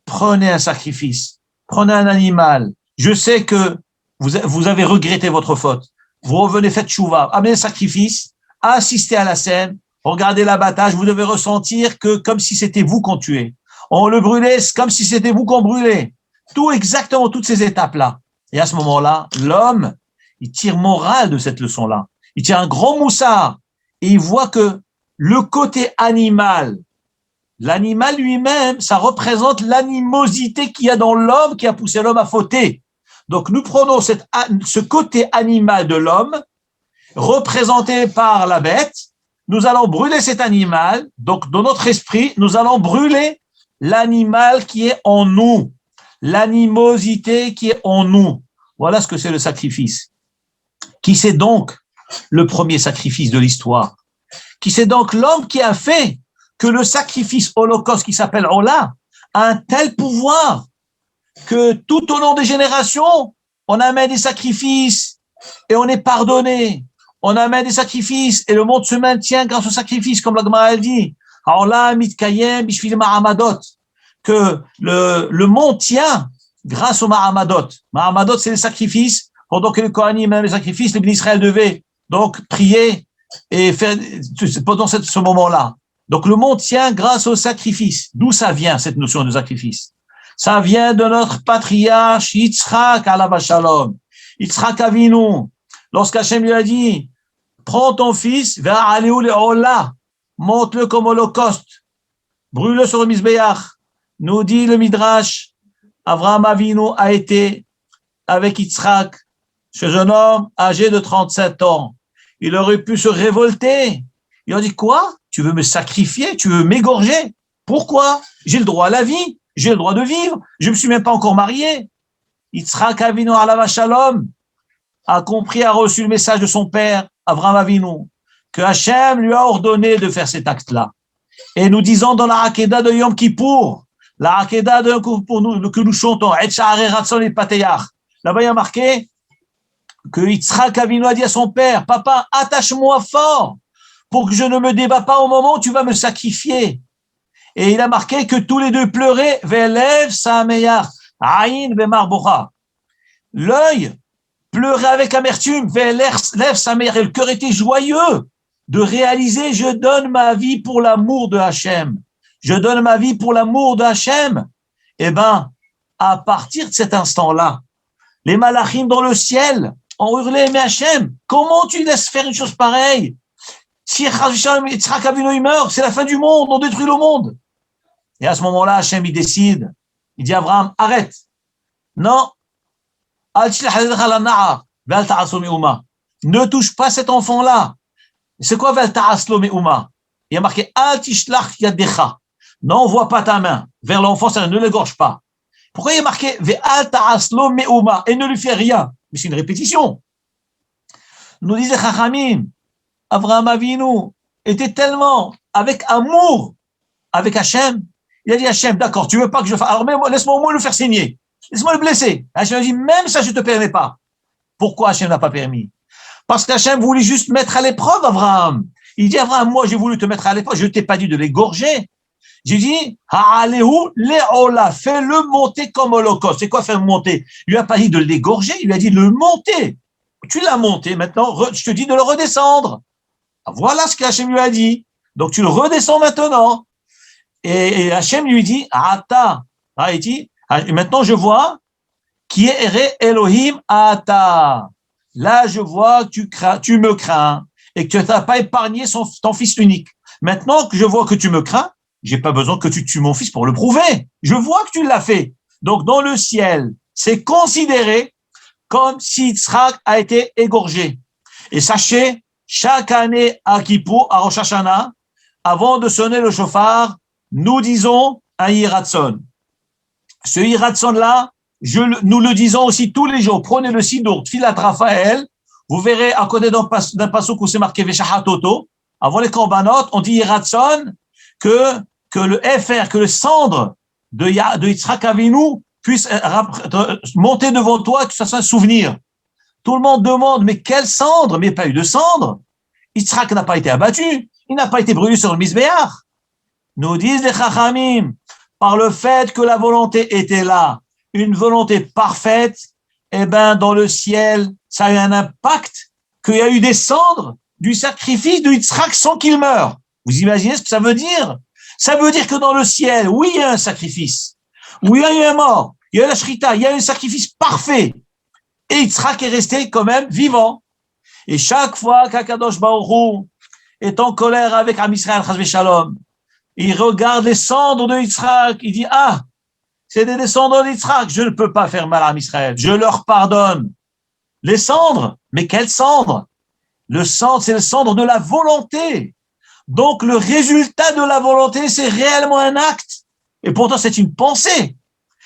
prenez un sacrifice, prenez un animal. Je sais que vous avez regretté votre faute. Vous revenez, faites chouva, amenez un sacrifice, assistez à la scène, regardez l'abattage, vous devez ressentir que comme si c'était vous qu'on tuait. On le brûlait comme si c'était vous qu'on brûlait. Tout exactement, toutes ces étapes-là. Et à ce moment-là, l'homme, il tire moral de cette leçon-là. Il tire un grand moussard et il voit que le côté animal, l'animal lui-même, ça représente l'animosité qu'il y a dans l'homme qui a poussé l'homme à fauter. Donc nous prenons ce côté animal de l'homme, représenté par la bête, nous allons brûler cet animal, donc dans notre esprit, nous allons brûler l'animal qui est en nous, l'animosité qui est en nous. Voilà ce que c'est le sacrifice. Qui c'est donc le premier sacrifice de l'histoire? Qui c'est donc l'homme qui a fait que le sacrifice holocauste qui s'appelle Ola a un tel pouvoir que tout au long des générations, on amène des sacrifices et on est pardonné. On amène des sacrifices et le monde se maintient grâce aux sacrifices, comme la Gemara dit. Que le monde tient grâce au Mahamadot. Mahamadot, c'est les sacrifices. Pendant que les Kohanim avaient les sacrifices, les bénis Israël devaient donc prier et faire pendant ce moment-là. Donc le monde tient grâce au sacrifice. D'où ça vient, cette notion de sacrifice? Ça vient de notre patriarche Yitzhak alav shalom. Yitzhak Avinu. Lorsqu'Hachem lui a dit, prends ton fils, va aller où le Ola, monte-le comme holocauste, brûle-le sur le Mizbeach. Nous dit le Midrash, Avraham Avinu a été avec Yitzhak, ce jeune homme âgé de 37 ans. Il aurait pu se révolter. Il a dit, quoi? Tu veux me sacrifier? Tu veux m'égorger? Pourquoi? J'ai le droit à la vie. J'ai le droit de vivre. Je ne me suis même pas encore marié. Yitzhak Avinu alav shalom a compris, a reçu le message de son père, Avraham Avinu, que Hachem lui a ordonné de faire cet acte-là. Et nous disons dans la Hakeda de Yom Kippour, La Hakeda d'un coup pour nous, que nous chantons, Et Sha'arei Ratzon et Pateyach. Là-bas, il y a marqué que Yitzhak Avinu a dit à son père, papa, attache-moi fort pour que je ne me débat pas au moment où tu vas me sacrifier. Et il a marqué que tous les deux pleuraient, Velev Sameyach, Aïn Vemar Bocha. L'œil pleurait avec amertume, Velev Sameyach, et le cœur était joyeux de réaliser, je donne ma vie pour l'amour de Hachem. Je donne ma vie pour l'amour de Hachem. Eh ben, à partir de cet instant-là, les malachim dans le ciel ont hurlé, mais Hachem, comment tu laisses faire une chose pareille? Si Yitzhak Avinu il meurt, c'est la fin du monde, on détruit le monde. Et à ce moment-là, Hachem, il décide. Il dit à Abraham, arrête. Non. Ne touche pas cet enfant-là. C'est quoi Vel ta'aslo me'uma? Il y a marqué Al tishlach yadecha. N'envoie pas ta main vers l'enfant, ça ne l'égorge pas. Pourquoi il y a marqué Ve'al ta'aslo me'uma et ne lui fait rien? Mais c'est une répétition. Nous disait Chachamim, Abraham Avinu était tellement avec amour avec Hachem. Il a dit Hachem, d'accord, tu veux pas que je fasse. Alors laisse-moi au moins le faire saigner. Laisse-moi le blesser. Hachem a dit, même ça, je ne te permets pas. Pourquoi Hachem n'a pas permis? Parce qu'Hachem voulait juste mettre à l'épreuve Abraham. Il dit, Abraham, moi, j'ai voulu te mettre à l'épreuve. Je ne t'ai pas dit de l'égorger. J'ai dit, Ha'alehu le'ola, fais-le monter comme holocauste. C'est quoi faire monter? Il lui a pas dit de l'égorger, il lui a dit de le monter. Tu l'as monté, maintenant, je te dis de le redescendre. Voilà ce qu'Hachem lui a dit. Donc, tu le redescends maintenant. Et Hachem lui dit, Ata, il dit, maintenant je vois, qui est Ere Elohim Ata. Là, je vois que tu me crains et que tu n'as pas épargné ton fils unique. Maintenant que je vois que tu me crains, j'ai pas besoin que tu tues mon fils pour le prouver. Je vois que tu l'as fait. Donc, dans le ciel, c'est considéré comme si Yitzhak a été égorgé. Et sachez, chaque année à Kippour, à Rosh Hashanah, avant de sonner le chauffard, nous disons un Yiratson. Ce Yiratson-là, nous le disons aussi tous les jours. Prenez le Sidour, Tfilat Raphaël, vous verrez à côté d'un passouk où c'est marqué Veshahat Toto, avant les korbanot, on dit Yiratson, que le FR, que le cendre de Yitzhak Avinu puisse monter devant toi, que ça soit un souvenir. Tout le monde demande, mais quelle cendre? Mais pas eu de cendre. Yitzhak n'a pas été abattu. Il n'a pas été brûlé sur le Misbéach. Nous disent les Chachamim, par le fait que la volonté était là, une volonté parfaite, eh ben, dans le ciel, ça a eu un impact, qu'il y a eu des cendres du sacrifice de Yitzhak sans qu'il meure. Vous imaginez ce que ça veut dire? Ça veut dire que dans le ciel, oui, il y a un sacrifice. Oui, il y a eu un mort. Il y a eu la shrita. Il y a eu un sacrifice parfait. Et Yitzhak est resté quand même vivant. Et chaque fois qu'Akadosh Baruch Hu est en colère avec Am Yisraël, Chas v'Shalom, il regarde les cendres de Yitzhak, il dit, ah, c'est des descendants d'Yitzhak, je ne peux pas faire mal à Israël, je leur pardonne. Les cendres, mais quelles cendres? Le cendre, c'est le cendre de la volonté. Donc, le résultat de la volonté, c'est réellement un acte. Et pourtant, c'est une pensée.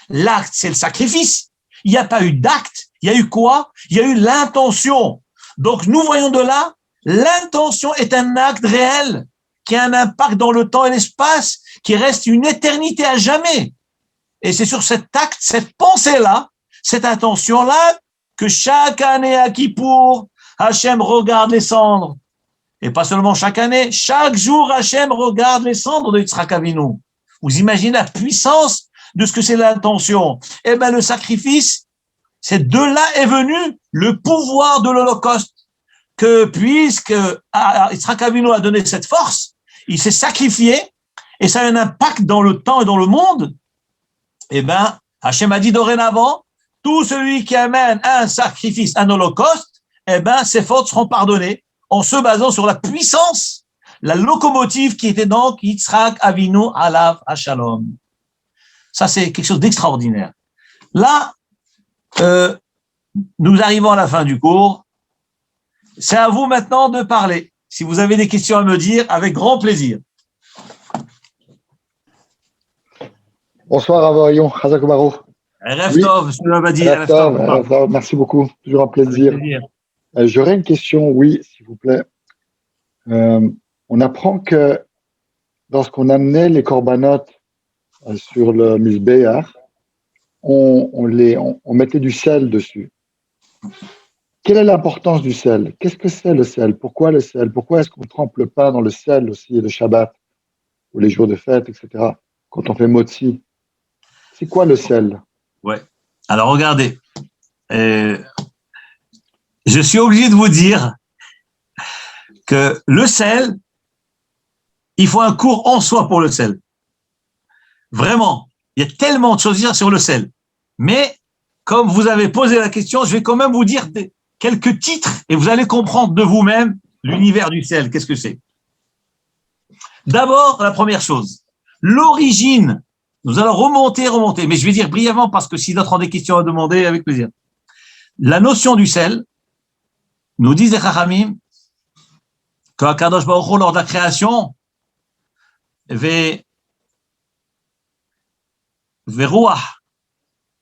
L'acte, c'est le sacrifice. Il n'y a pas eu d'acte. Il y a eu quoi? Il y a eu l'intention. Donc, nous voyons de là, l'intention est un acte réel qui a un impact dans le temps et l'espace, qui reste une éternité à jamais. Et c'est sur cet acte, cette pensée-là, cette intention-là, que chaque année à Kippour, Hachem regarde les cendres. Et pas seulement chaque année, chaque jour, Hachem regarde les cendres de Yitzhak Avinu. Vous imaginez la puissance de ce que c'est l'intention. Eh bien, le sacrifice, c'est de là est venu le pouvoir de l'Holocauste. Que puisque Yitzhak Avinu a donné cette force, il s'est sacrifié et ça a un impact dans le temps et dans le monde. Eh bien, Hachem a dit dorénavant, tout celui qui amène un sacrifice, un holocauste, eh bien, ses fautes seront pardonnées en se basant sur la puissance, la locomotive qui était donc Yitzhak Avinu alav Hashalom. Ça, c'est quelque chose d'extraordinaire. Là, nous arrivons à la fin du cours. C'est à vous maintenant de parler. Si vous avez des questions à me dire, avec grand plaisir. Bonsoir, Avarion. Chazak Baruch. Erev Tov, monsieur Abadi. Erev Tov. Merci beaucoup. Toujours un plaisir. J'aurais une question, oui, s'il vous plaît. On apprend que lorsqu'on amenait les corbanotes sur le Mizbeach, on mettait du sel dessus. Quelle est l'importance du sel? Qu'est-ce que c'est le sel? Pourquoi le sel? Pourquoi est-ce qu'on trempe le pain dans le sel aussi le Shabbat ou les jours de fête, etc. Quand on fait motzi? C'est quoi le sel? Ouais. Alors regardez, je suis obligé de vous dire que le sel, il faut un cours en soi pour le sel. Vraiment, il y a tellement de choses à dire sur le sel. Mais comme vous avez posé la question, je vais quand même vous dire quelques titres et vous allez comprendre de vous-même l'univers du sel. Qu'est-ce que c'est? D'abord, la première chose, l'origine. Nous allons remonter, mais je vais dire brièvement parce que si d'autres ont des questions à demander, avec plaisir. La notion du sel, nous disent les Chachamim, que Kadosh Baruch Hu, lors de la création, Veruach,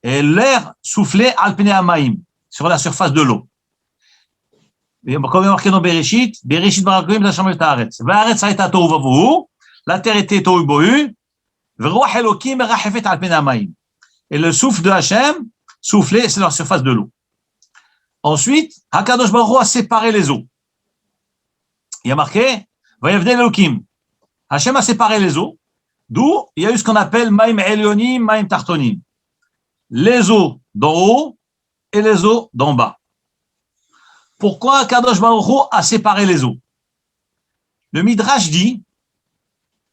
et l'air soufflait al pnei hamaim, sur la surface de l'eau. Comme il est marqué dans Bereshit, Bereshit bara Elohim l'Hashem et haaretz. Va'aretz hayta tohu vavohu, la terre était tohu bohu, veruach Elokim merachefet al pnei hamaim. Et le souffle de Hachem soufflait sur la surface de l'eau. Ensuite, Hakadosh Baruch Hu a séparé les eaux. Il y a marqué, Vayavdel Elokim. Hachem a séparé les eaux, d'où il y a eu ce qu'on appelle Maim Elyonim, Maim Tartonim. Les eaux d'en haut et les eaux d'en bas. Pourquoi Kadosh Baruch Hu a séparé les eaux? Le Midrash dit,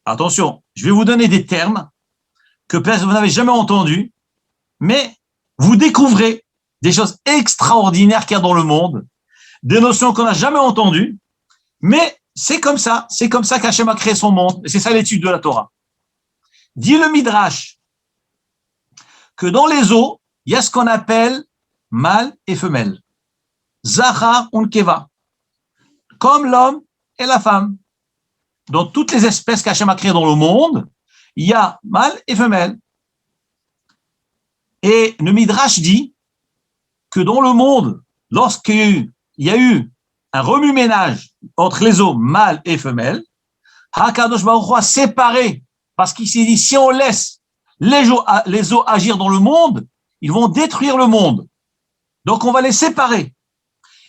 attention, je vais vous donner des termes que peut-être vous n'avez jamais entendus, mais vous découvrez des choses extraordinaires qu'il y a dans le monde, des notions qu'on n'a jamais entendues, mais c'est comme ça qu'Hachem a créé son monde, et c'est ça l'étude de la Torah. Dit le Midrash que dans les eaux, il y a ce qu'on appelle mâle et femelle. Zachar unkeva. Comme l'homme et la femme. Dans toutes les espèces qu'Hachem a créées dans le monde, il y a mâle et femelle. Et le Midrash dit que dans le monde, lorsqu'il y a eu un remue-ménage entre les eaux mâles et femelles, Hakadosh Baruch Hu a séparé, parce qu'il s'est dit, si on laisse les eaux agir dans le monde, ils vont détruire le monde. Donc on va les séparer.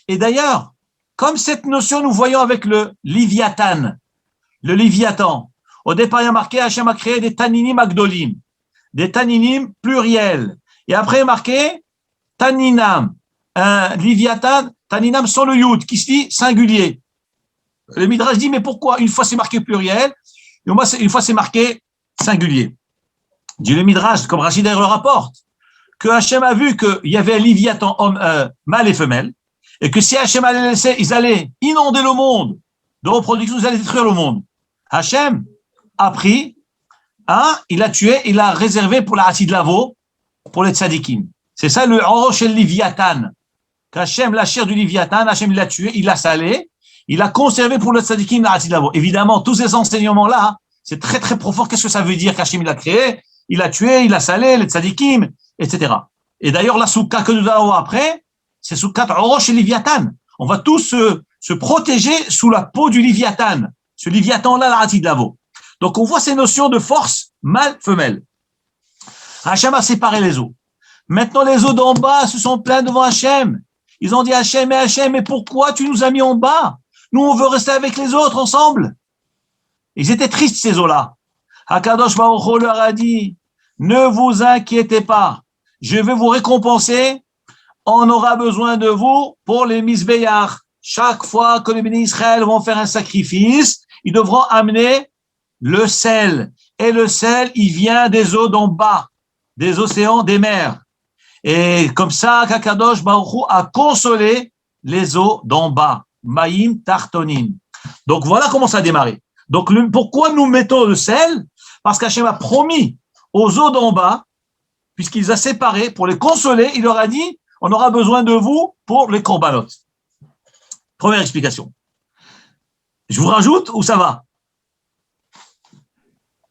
Et d'ailleurs, comme cette notion, nous voyons avec le Léviathan, le Léviathan. Au départ, il y a marqué, Hachem a créé des Taninim Agdolim, des Taninim pluriels. Et après, il y a marqué Taninam, un Léviathan, Taninam sans le Yud, qui se dit singulier. Le Midrash dit, mais pourquoi une fois c'est marqué pluriel, et une fois c'est marqué singulier? Dit le Midrash, comme Rachid le rapporte, que Hachem a vu qu'il y avait un Léviathan homme, mâle et femelle, et que si Hachem allait laisser, ils allaient inonder le monde de reproduction, ils allaient détruire le monde. Hachem a pris il a tué, il a réservé pour la Hatid Lavo, pour les tzadikim. C'est ça le Orosh el Léviathan. Qu'Hachem, la chair du Léviathan, Hachem l'a tué, il l'a salé, il a conservé pour le tzadikim la Hatid Lavo. Évidemment, tous ces enseignements-là, c'est très très profond. Qu'est-ce que ça veut dire qu'Hachem il a créé, il a tué, il a salé, les tzadikim, etc. Et d'ailleurs, la soukha que nous avons après, c'est soukha Orosh el Léviathan. On va tous se protéger sous la peau du Léviathan. Ce Léviathan-là, la Hatid Lavo. Donc, on voit ces notions de force mâle-femelle. Hachem a séparé les eaux. Maintenant, les eaux d'en bas se sont plaintes devant Hachem. Ils ont dit Hachem, mais pourquoi tu nous as mis en bas? Nous, on veut rester avec les autres ensemble. Ils étaient tristes, ces eaux-là. Hakadosh Baruch Hu leur a dit, ne vous inquiétez pas. Je vais vous récompenser. On aura besoin de vous pour les Mizbeach. Chaque fois que les bénis Israël vont faire un sacrifice, ils devront amener le sel. Et le sel, il vient des eaux d'en bas, des océans, des mers. Et comme ça, Kakadosh Baruch Hu a consolé les eaux d'en bas. Maïm Tartonim. Donc voilà comment ça a démarré. Donc pourquoi nous mettons le sel? Parce qu'Hachem a promis aux eaux d'en bas, puisqu'il les a séparés, pour les consoler, il leur a dit, on aura besoin de vous pour les corbanotes. Première explication. Je vous rajoute ou ça va?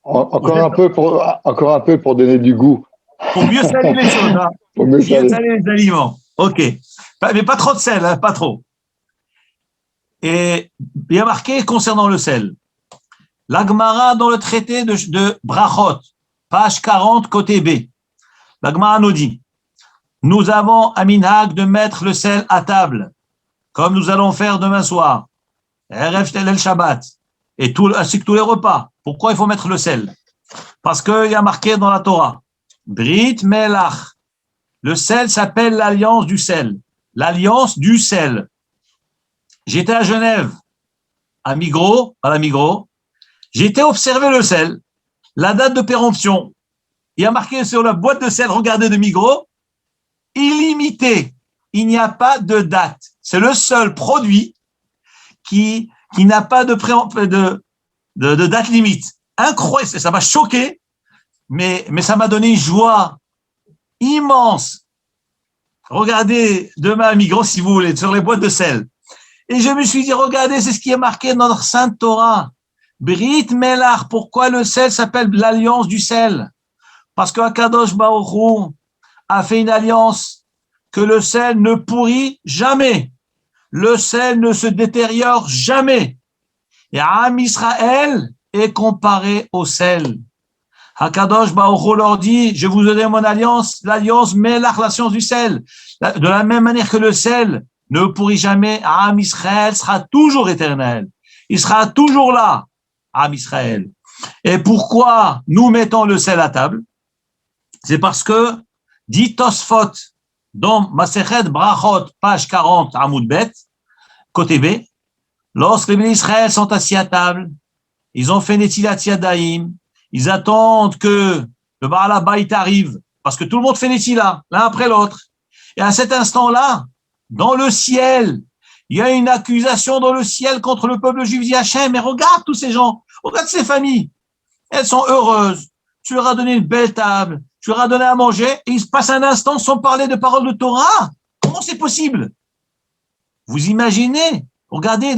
Encore un peu pour donner du goût. Pour mieux saler les choses. Hein. Pour mieux saler les aliments. OK. Mais pas trop de sel, hein, pas trop. Et il y a marqué concernant le sel. La Gemara dans le traité de Brachot, page 40, côté B. La Gemara nous dit, nous avons un minhag de mettre le sel à table, comme nous allons faire demain soir, Erev Tel El Shabbat, et ainsi que tous les repas. Pourquoi il faut mettre le sel? Parce qu'il y a marqué dans la Torah, Brit Melach. Le sel s'appelle l'alliance du sel. L'alliance du sel. J'étais à Genève, à la Migros. J'ai été observer le sel, la date de péremption. Il y a marqué sur la boîte de sel, regardez, de Migros, illimité. Il n'y a pas de date. C'est le seul produit qui n'a pas de date limite. Incroyable, ça m'a choqué, mais ça m'a donné une joie immense. Regardez demain à Migros, si vous voulez, sur les boîtes de sel. Et je me suis dit, regardez, c'est ce qui est marqué dans notre Sainte Torah. Brit Melach, pourquoi le sel s'appelle l'alliance du sel? Parce que Akadosh Baruch Hu a fait une alliance que le sel ne pourrit jamais. Le sel ne se détériore jamais. Et Am Israël est comparé au sel. Akadosh Baruch Hu leur dit, je vous donne mon alliance, l'alliance Melach, la science du sel. De la même manière que le sel ne pourrit jamais, Am Israël sera toujours éternel. Il sera toujours là, Am Israël. Et pourquoi nous mettons le sel à table? C'est parce que, dit Tosfot, dans Masechet Brachot, page 40, Amoud Bet, côté B, lorsque les bénis Israël sont assis à table, ils ont fait Netilat Yadayim, ils attendent que le Baal HaBayit arrive, parce que tout le monde fait Netila, l'un après l'autre. Et à cet instant-là, dans le ciel, il y a une accusation dans le ciel contre le peuple juif d'Hachem. Mais regarde tous ces gens, regarde ces familles. Elles sont heureuses. Tu leur as donné une belle table, tu leur as donné à manger, et ils se passent un instant sans parler de paroles de Torah. Comment c'est possible? Vous imaginez? Regardez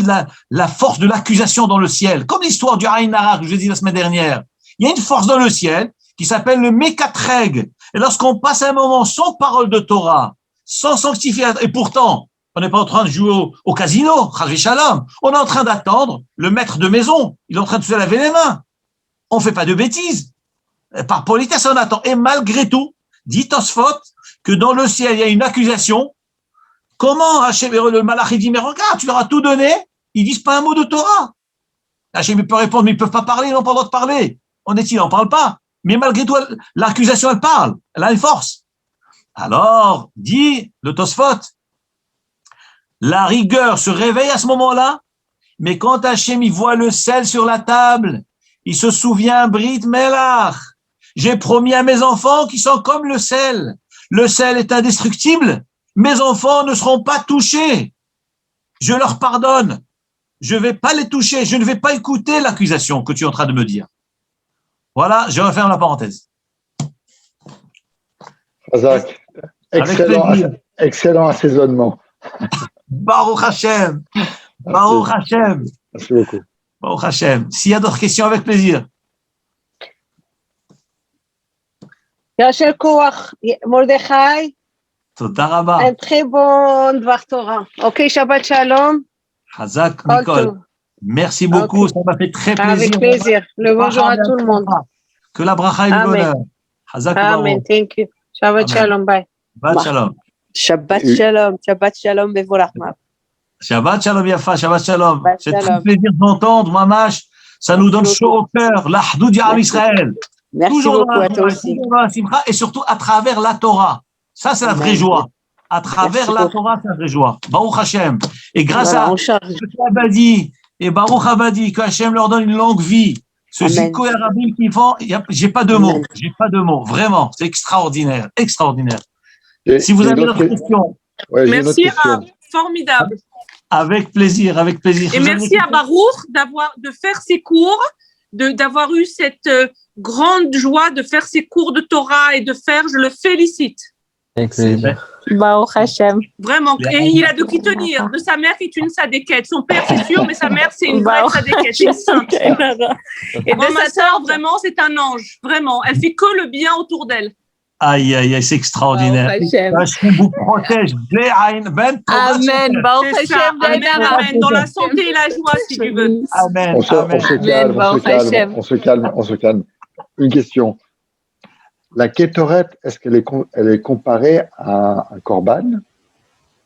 la force de l'accusation dans le ciel. Comme l'histoire du Aïn Hara que je vous ai dit la semaine dernière. Il y a une force dans le ciel qui s'appelle le Mekatreg. Et lorsqu'on passe un moment sans parole de Torah, sans sanctifier, et pourtant, on n'est pas en train de jouer au casino, Chavi Shalom. On est en train d'attendre le maître de maison. Il est en train de se laver les mains. On fait pas de bêtises. Par politesse, on attend. Et malgré tout, dit Tosfot que dans le ciel, il y a une accusation. Comment Hachem, le malach, il dit, mais regarde, tu leur as tout donné, ils disent pas un mot de Torah. Hachem peut répondre, mais ils peuvent pas parler, ils n'ont pas le droit de parler. On est-il, on parle pas. Mais malgré tout, l'accusation, elle parle. Elle a une force. Alors, dit le Tosfot, la rigueur se réveille à ce moment-là, mais quand Hachem, il voit le sel sur la table, il se souvient, Brit Melach, j'ai promis à mes enfants qui sont comme le sel. Le sel est indestructible. Mes enfants ne seront pas touchés. Je leur pardonne. Je ne vais pas les toucher. Je ne vais pas écouter l'accusation que tu es en train de me dire. Voilà, je referme la parenthèse. Razak, excellent assaisonnement. Baruch Hashem. Baruch Hashem. Merci beaucoup. Baruch Hashem. S'il y a d'autres questions, avec plaisir. Yashel Koach, Mordechai. Toda Rabba. Un très bon Dvar Torah. Ok, Shabbat Shalom. Hazak Nicole. Merci beaucoup, ça m'a fait très plaisir. Avec plaisir. Le bonjour à tout le monde. Que la bracha et le bonheur. Hazak Amen, thank you. Shabbat Shalom, bye. Shabbat Shalom. Shabbat Shalom, Shabbat Shalom, Bevolach. Shabbat Shalom, Yafa, Shabbat Shalom. Shabbat C'est très Shalom. plaisir d'entendre, Mamash. Ça nous donne chaud au cœur, l'Ahdou d'Israël Israël. Merci Toujours beaucoup à toi aussi. dans la simcha, et surtout à travers la Torah. Ça, c'est la vraie joie. À travers Merci la beaucoup. Torah, c'est la vraie joie. Baruch Hashem. Et grâce Voilà, à on charge. Abadi et Baruch Abadi, que Hashem leur donne une longue vie. Ce Amen. Ziko et Rabim qu'ils font, j'ai pas de mots. Amen. J'ai pas de mots. Vraiment, c'est extraordinaire. Extraordinaire. J'ai- Si vous j'ai avez une d'autres autre- questions, Ouais, j'ai une autre Merci, question. formidable. avec plaisir, avec plaisir. Et Vous avez merci des à Baruch de faire ses cours, d'avoir eu cette grande joie de faire ses cours de Torah et de faire, je le félicite. Avec plaisir. Baruch Hashem. Vraiment. Et il a de qui tenir. De sa mère qui est une sadéquette. Son père, c'est sûr, mais sa mère, c'est une vraie sadéquette. C'est une sainte. Et de sa sœur, vraiment, c'est un ange. Vraiment. Elle fait que le bien autour d'elle. Aïe, aïe, aïe, c'est extraordinaire. Baruch Hashem. Hashem vous protège. Amen. Baruch C'est ça. Hashem. Amen, amen. Dans la santé et la joie, si tu veux. Amen. On se Amen. calme, Baruch Hashem. on se calme. Une question. La Kétoret, est-ce qu'elle elle est comparée à un Korban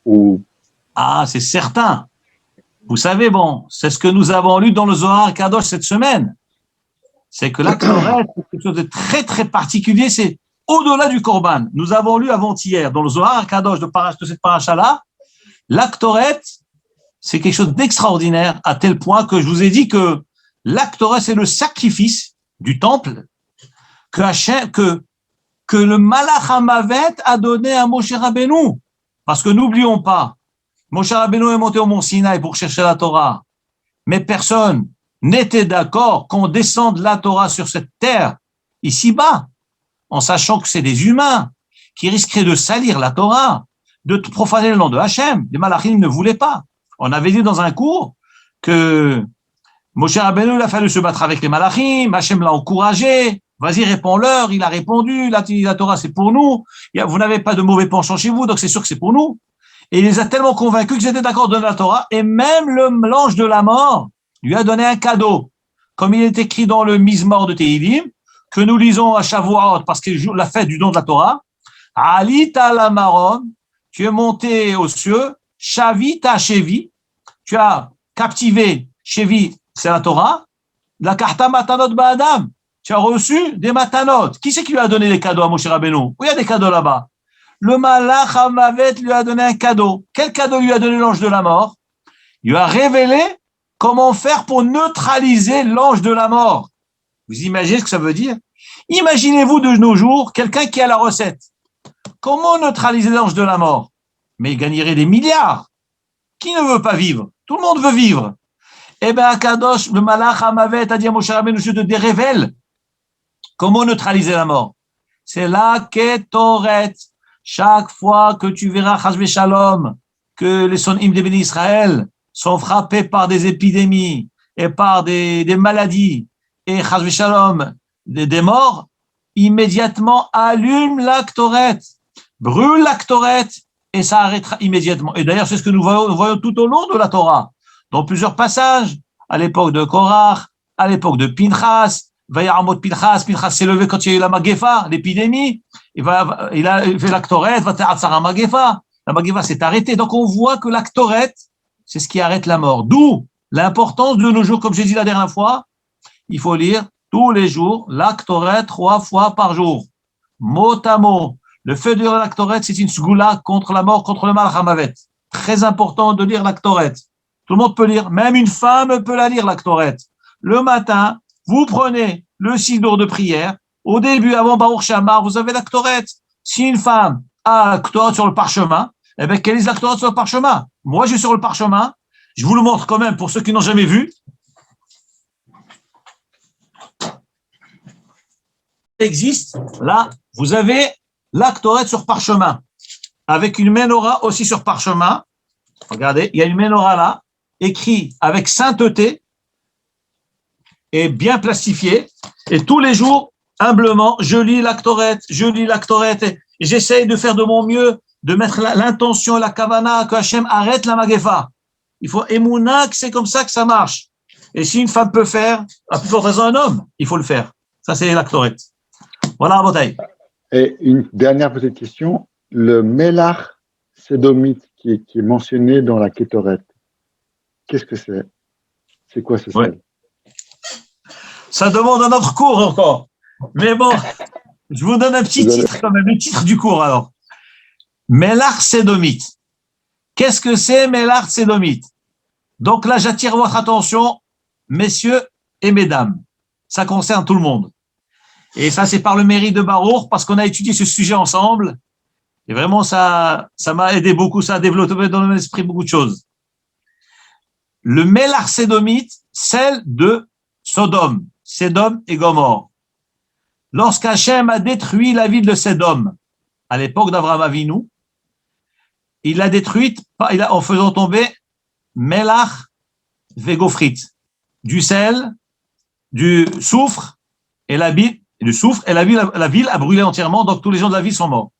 ou... Ah, c'est certain. Vous savez, bon, c'est ce que nous avons lu dans le Zohar Kadosh cette semaine. C'est que la Ktoret, c'est quelque chose de très, très particulier. C'est au-delà du Korban. Nous avons lu avant-hier dans le Zohar Kadosh de cette paracha-là, la Ktoret, c'est quelque chose d'extraordinaire à tel point que je vous ai dit que la Ktoret, c'est le sacrifice du temple que le Malach HaMavet a donné à Moshe Rabbeinu. Parce que n'oublions pas, Moshe Rabbeinu est monté au mont Sinaï pour chercher la Torah. Mais personne n'était d'accord qu'on descende la Torah sur cette terre, ici-bas, en sachant que c'est des humains qui risqueraient de salir la Torah, de profaner le nom de Hachem. Les Malachim ne voulaient pas. On avait dit dans un cours que Moshe Rabbeinu, il a fallu se battre avec les Malachim, Hachem l'a encouragé, vas-y, réponds-leur, il a répondu, la Torah c'est pour nous, vous n'avez pas de mauvais penchant chez vous, donc c'est sûr que c'est pour nous. Et il les a tellement convaincus qu'ils étaient d'accord de donner la Torah, et même l'ange de la mort lui a donné un cadeau, comme il est écrit dans le Mizmor de Tehilim, que nous lisons à Shavuot, parce que la fête du don de la Torah, Alita la Maron, tu es monté aux cieux, Shavita Shevi, tu as captivé Shevi, c'est la Torah, la Karta Matanot Ba'adam, tu as reçu des matanot. Qui c'est qui lui a donné des cadeaux à Moshe Rabbeinu? Où il y a des cadeaux là-bas? Le Malach HaMavet lui a donné un cadeau. Quel cadeau lui a donné l'ange de la mort? Il lui a révélé comment faire pour neutraliser l'ange de la mort. Vous imaginez ce que ça veut dire? Imaginez-vous de nos jours quelqu'un qui a la recette. Comment neutraliser l'ange de la mort? Mais il gagnerait des milliards. Qui ne veut pas vivre? Tout le monde veut vivre. Eh bien, Akadosh, le Malach HaMavet a dit à Moshe Rabbeinu, je te révèle comment neutraliser la mort. C'est la Kétoret. Chaque fois que tu verras, Chas v'Shalom, que les Sonim des bénis Israël sont frappés par des épidémies et par des maladies, et Chas v'Shalom, des morts, immédiatement allume la Ktoret, brûle la Ktoret, et ça arrêtera immédiatement. Et d'ailleurs, c'est ce que nous voyons tout au long de la Torah, dans plusieurs passages, à l'époque de Korach, à l'époque de Pinchas, Vayaramot Pinchas s'est levé quand il y a eu la Magefa, l'épidémie, il a fait la Ktoret, Vata'atzara Magefa, la Magefa s'est arrêtée. Donc on voit que la Ktoret, c'est ce qui arrête la mort. D'où l'importance de nos jours, comme j'ai dit la dernière fois, il faut lire tous les jours la Ktoret 3 fois par jour. Mot à mot. Le fait de lire la Ktoret, c'est une sgoula contre la mort, contre le Malach HaMavet. Très important de lire la Ktoret. Tout le monde peut lire, même une femme peut la lire, la Ktoret. Le matin, vous prenez le siddur de prière. Au début, avant Baruch Shamar, vous avez la Ktoret. Si une femme a la Ktoret sur le parchemin, eh bien, qu'elle lise la Ktoret sur le parchemin. Moi, je suis sur le parchemin. Je vous le montre quand même pour ceux qui n'ont jamais vu. Ça existe. Là, vous avez la Ktoret sur parchemin. Avec une menorah aussi sur parchemin. Regardez, il y a une menorah là, écrit avec sainteté et bien plastifié. Et tous les jours, humblement, je lis la Ktoret, et j'essaye de faire de mon mieux, de mettre l'intention, la kavana, que Hachem arrête la magefa. Il faut émouna que c'est comme ça que ça marche. Et si une femme peut faire, à plus forte raison un homme, il faut le faire. Ça, c'est la Ktoret. Voilà, Botaï. Et une dernière petite question. Le Melach Sédomite qui est mentionné dans la Kétoret, qu'est-ce que c'est? C'est quoi ce sel? Ça demande un autre cours encore. Mais bon, je vous donne un petit titre quand même, le titre du cours alors. Melach Sédomite. Qu'est-ce que c'est Melach Sédomite? Donc là, j'attire votre attention, messieurs et mesdames. Ça concerne tout le monde. Et ça, c'est par le mérite de Baruch, parce qu'on a étudié ce sujet ensemble. Et vraiment, ça m'a aidé beaucoup, ça a développé dans mon esprit beaucoup de choses. Le Melach Sédomite, celle de Sodome et Gomorrhe. Lorsqu'Hachem a détruit la ville de Sodome, à l'époque d'Avraham Avinu, il l'a détruite en faisant tomber Melach Vegofrit, du sel, du soufre, et la ville a brûlé entièrement, donc tous les gens de la ville sont morts.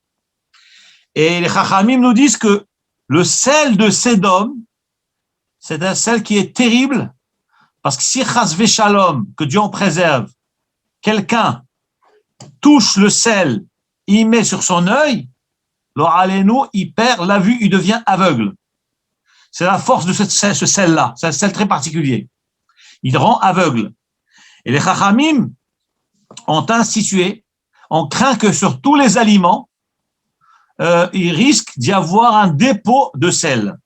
Et les Chachamim nous disent que le sel de Sodome, c'est un sel qui est terrible, parce que si Chas Veshalom, que Dieu en préserve, quelqu'un touche le sel, il met sur son œil, il perd la vue, il devient aveugle. C'est la force de ce sel-là, c'est un sel très particulier. Il rend aveugle. Et les Chachamim ont institué, on craint que sur tous les aliments, il risque d'y avoir un dépôt de sel,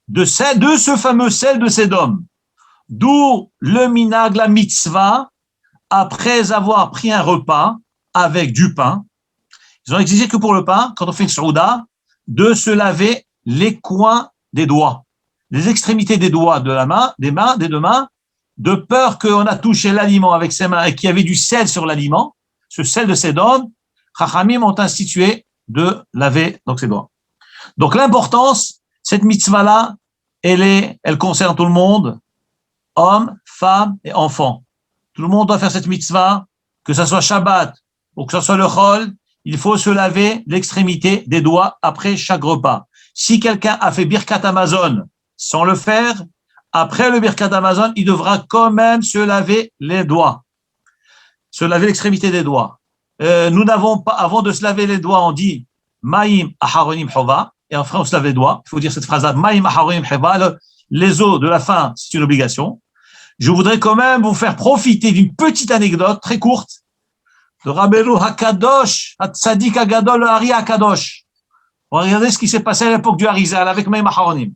de ce fameux sel de Sédom. D'où le minag, la mitzvah, après avoir pris un repas avec du pain, ils ont exigé que pour le pain, quand on fait une souda, de se laver les coins des doigts, les extrémités des doigts de la main, des deux mains, de peur qu'on a touché l'aliment avec ses mains et qu'il y avait du sel sur l'aliment, ce sel de Sédom, Chachamim ont institué de laver donc ses doigts. Donc l'importance, cette mitzvah-là, elle concerne tout le monde, hommes, femmes et enfants. Tout le monde doit faire cette mitzvah, que ce soit Shabbat ou que ce soit le Chol, il faut se laver l'extrémité des doigts après chaque repas. Si quelqu'un a fait Birkat Hamazon sans le faire, après le Birkat Hamazon, il devra quand même se laver les doigts, se laver l'extrémité des doigts. Nous n'avons pas, avant de se laver les doigts, on dit Maïm Aharonim Chova, et après on se lave les doigts. Il faut dire cette phrase-là, Maïm Aharonim Chova, les eaux de la faim, c'est une obligation. Je voudrais quand même vous faire profiter d'une petite anecdote très courte de Rabbeinu HaKadosh, Hatzadik Agadol, le Hari HaKadosh. Regardez ce qui s'est passé à l'époque du Harizal avec Maïm Aharonim.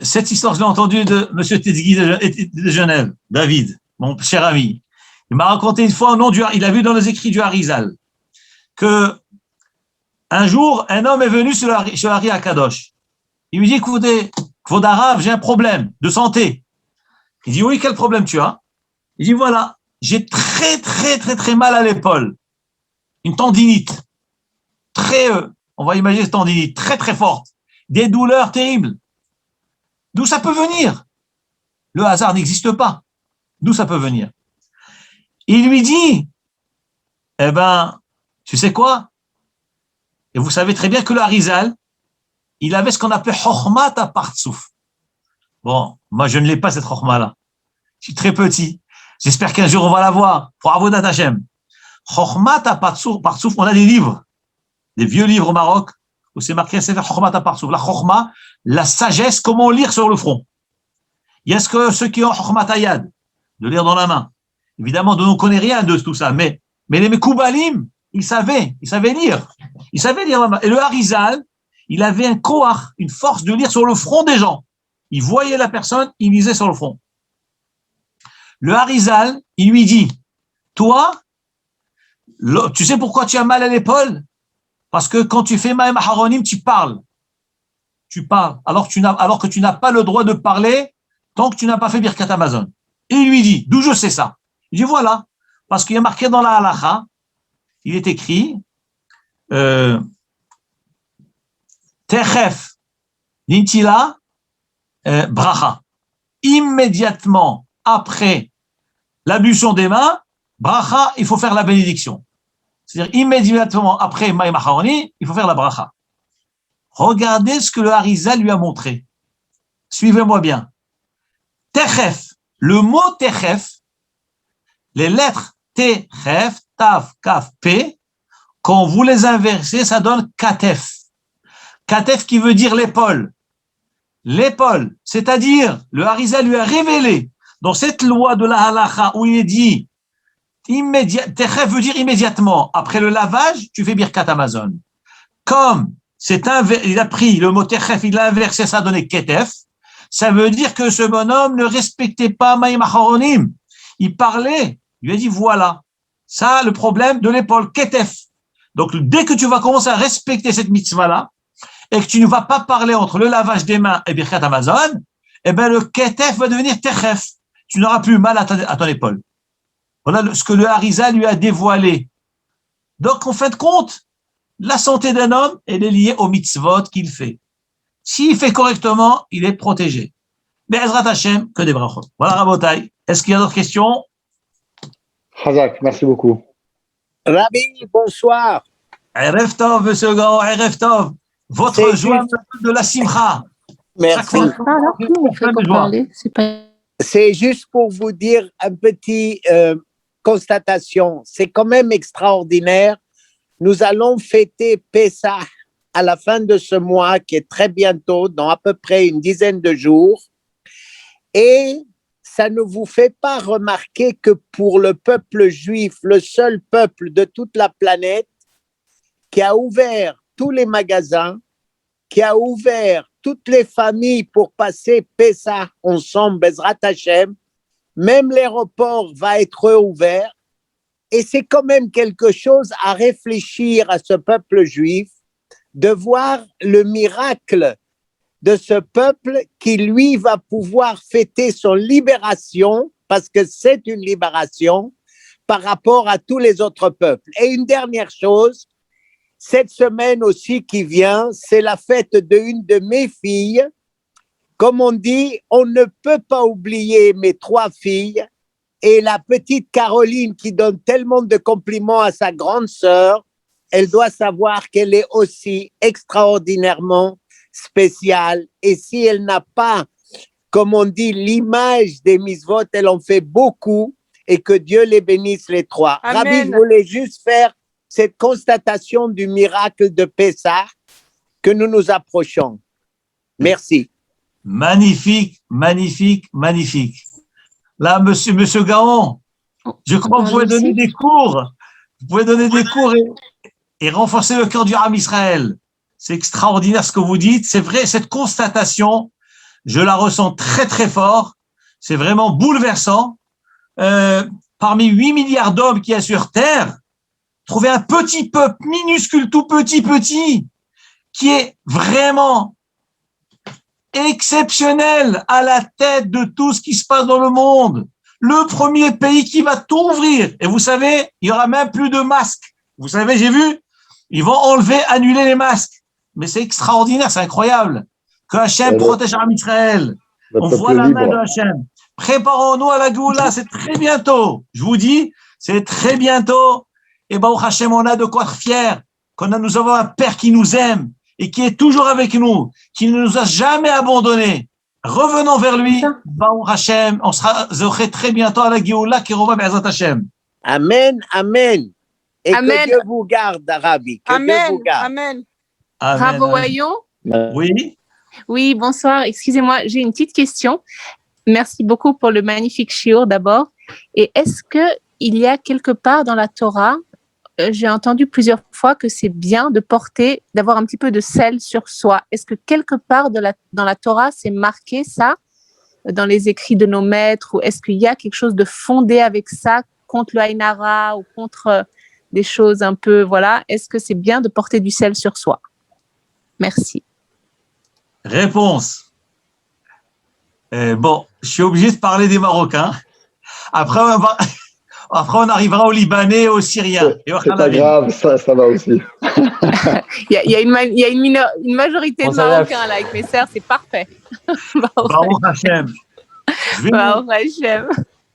Cette histoire, je l'ai entendue de M. Tetzgui de Genève, David, mon cher ami. Il m'a raconté une fois au nom il a vu dans les écrits du Harizal que un jour, un homme est venu sur le Hari HaKadosh. Il lui dit, écoutez, Kvod Harav, j'ai un problème de santé. Il dit, oui, quel problème tu as? Il dit, voilà, j'ai très mal à l'épaule. Une tendinite. On va imaginer cette tendinite, très forte. Des douleurs terribles. D'où ça peut venir? Le hasard n'existe pas. D'où ça peut venir? Il lui dit, eh ben, tu sais quoi? Et vous savez très bien que le Harizal, il avait ce qu'on appelait Chochmat HaPartsouf. Bon, moi je ne l'ai pas cette Chochma-là. Je suis très petit. J'espère qu'un jour on va la voir pour Avodat Hashem. Chochmat HaPartsouf, on a des livres, des vieux livres au Maroc, où c'est marqué Chochmat HaPartsouf. La Chochma, la sagesse, comment lire sur le front. Il y a ceux qui ont Chochmat Hayad, de lire dans la main. Évidemment, nous ne connaissons rien de tout ça, mais les Mekoubalim, ils savaient lire. Ils savaient lire la main. Et le Harizal, il avait un koach, une force de lire sur le front des gens. Il voyait la personne, il lisait sur le front. Le Harizal, il lui dit, toi, tu sais pourquoi tu as mal à l'épaule? Parce que quand tu fais Maïm Aharonim, tu parles. Tu parles, alors que tu n'as pas le droit de parler tant que tu n'as pas fait Birkat Hamazon. Et il lui dit, d'où je sais ça? Il dit, voilà, parce qu'il y a marqué dans la halacha, il est écrit, Techef, Nintila, Bracha. Immédiatement après l'ablution des mains, Bracha, il faut faire la bénédiction. C'est-à-dire, immédiatement après Maïm Aharoni, il faut faire la Bracha. Regardez ce que le Harizal lui a montré. Suivez-moi bien. Techef, le mot Techef, les lettres Techef, Taf, Kaf, P, quand vous les inversez, ça donne Katef. Katef qui veut dire l'épaule. L'épaule, c'est-à-dire, le Harizal lui a révélé, dans cette loi de la halacha, où il est dit, Techef veut dire immédiatement. Après le lavage, tu fais Birkat Hamazon. Comme il a pris le mot Techef, il l'a inversé, ça a donné Ketef, ça veut dire que ce bonhomme ne respectait pas Maïm Aharonim. Il parlait, il lui a dit, voilà, ça, le problème de l'épaule, Ketef. Donc, dès que tu vas commencer à respecter cette mitzvah-là, et que tu ne vas pas parler entre le lavage des mains et Birkat Hamazon, eh ben, le Ketef va devenir Techef. Tu n'auras plus mal à ton épaule. Voilà ce que le Harizal lui a dévoilé. Donc, en fin de compte, la santé d'un homme, elle est liée au mitzvot qu'il fait. S'il fait correctement, il est protégé. Mais Ezrat Hashem, que des brachot. Voilà, Rabotai. Est-ce qu'il y a d'autres questions? Chazak, merci beaucoup. Rabbi, bonsoir. Erev Tov, monsieur Gao, Erev Tov. Votre joie de la simcha. Merci. C'est juste pour vous dire un petit constatation. C'est quand même extraordinaire. Nous allons fêter Pessah à la fin de ce mois, qui est très bientôt, dans à peu près une dizaine de jours. Et ça ne vous fait pas remarquer que pour le peuple juif, le seul peuple de toute la planète qui a ouvert tous les magasins, qui a ouvert toutes les familles pour passer Pessah ensemble, Bezrat Hashem, même l'aéroport va être ouvert. Et c'est quand même quelque chose à réfléchir à ce peuple juif, de voir le miracle de ce peuple qui, lui, va pouvoir fêter son libération, parce que c'est une libération, par rapport à tous les autres peuples. Et une dernière chose, cette semaine aussi qui vient, c'est la fête d'une de mes filles. Comme on dit, on ne peut pas oublier mes 3 filles. Et la petite Caroline qui donne tellement de compliments à sa grande sœur, elle doit savoir qu'elle est aussi extraordinairement spéciale. Et si elle n'a pas, comme on dit, l'image des mitzvot, elle en fait beaucoup. Et que Dieu les bénisse les 3. Amen. Rabbi, je voulais juste faire cette constatation du miracle de Pessah que nous nous approchons. Merci. Magnifique, magnifique, magnifique. Là, monsieur Gaon, je crois que vous pouvez donner des cours. Vous pouvez donner des cours et renforcer le cœur du Ham Israël. C'est extraordinaire ce que vous dites. C'est vrai, cette constatation, je la ressens très, très fort. C'est vraiment bouleversant. Parmi 8 milliards d'hommes qu'il y a sur Terre, trouver un petit peuple minuscule, tout petit, qui est vraiment exceptionnel à la tête de tout ce qui se passe dans le monde. Le premier pays qui va tout ouvrir. Et vous savez, il y aura même plus de masques. Vous savez, j'ai vu, ils vont annuler les masques. Mais c'est extraordinaire, c'est incroyable. Que Hachem protège Am Israël. On voit la main de Hachem. Préparons-nous à la Géoula, c'est très bientôt. Je vous dis, c'est très bientôt. Et Baruch Hachem, on a de quoi être fiers. Nous avons un Père qui nous aime et qui est toujours avec nous, qui ne nous a jamais abandonnés. Revenons vers lui. Baruch Hachem, on sera très bientôt à la Géoula qui revient Be'ezrat Hachem. Amen, amen. Et Amen. que Dieu vous garde, Rabbi. Que Dieu vous garde. Amen. Bravo, Wayon. Oui. Oui, bonsoir. Excusez-moi, j'ai une petite question. Merci beaucoup pour le magnifique shiur d'abord. Et est-ce qu'il y a quelque part dans la Torah, j'ai entendu plusieurs fois que c'est bien d'avoir un petit peu de sel sur soi. Est-ce que quelque part dans la Torah, c'est marqué ça, dans les écrits de nos maîtres, ou est-ce qu'il y a quelque chose de fondé avec ça, contre le Aïn Hara ou contre des choses un peu, voilà. Est-ce que c'est bien de porter du sel sur soi? Merci. Réponse. Bon, je suis obligé de parler des Marocains. Après, on arrivera aux Libanais et aux Syriens. C'est pas grave, ça va aussi. Il y a une majorité de Marocains là avec mes sœurs, c'est parfait. Baruch Hashem. Baruch Hashem.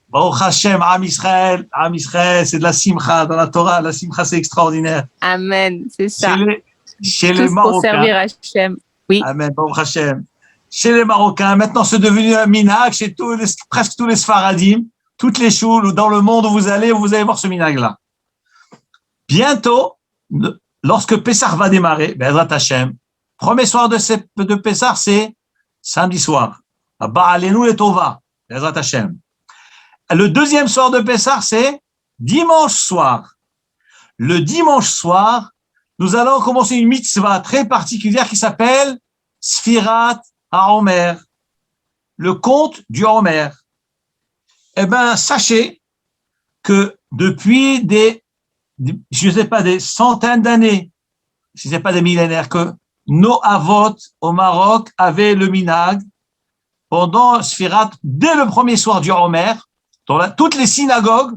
Baruch Hashem, Am Israël, c'est de la simcha dans la Torah. La simcha, c'est extraordinaire. Amen, c'est ça. Chez les Marocains. Pour servir Hashem. Oui. Amen, Baruch Hashem. Chez les Marocains, maintenant c'est devenu un minhag chez presque tous les Sfaradim, toutes les choules dans le monde où vous allez voir ce minhag-là. Bientôt, lorsque Pessah va démarrer, Be'ezrat Hashem, premier soir de Pessah, c'est samedi soir. Ba'alenu et Tova, Be'ezrat Hashem. Le deuxième soir de Pessah, c'est dimanche soir. Le dimanche soir, nous allons commencer une mitzvah très particulière qui s'appelle Sfirat HaOmer, le conte du Homer. Eh bien, sachez que depuis des centaines d'années, si ce n'est pas des millénaires, que nos avot au Maroc avaient le minhag pendant Sfirat, dès le premier soir du Homer, dans toutes les synagogues,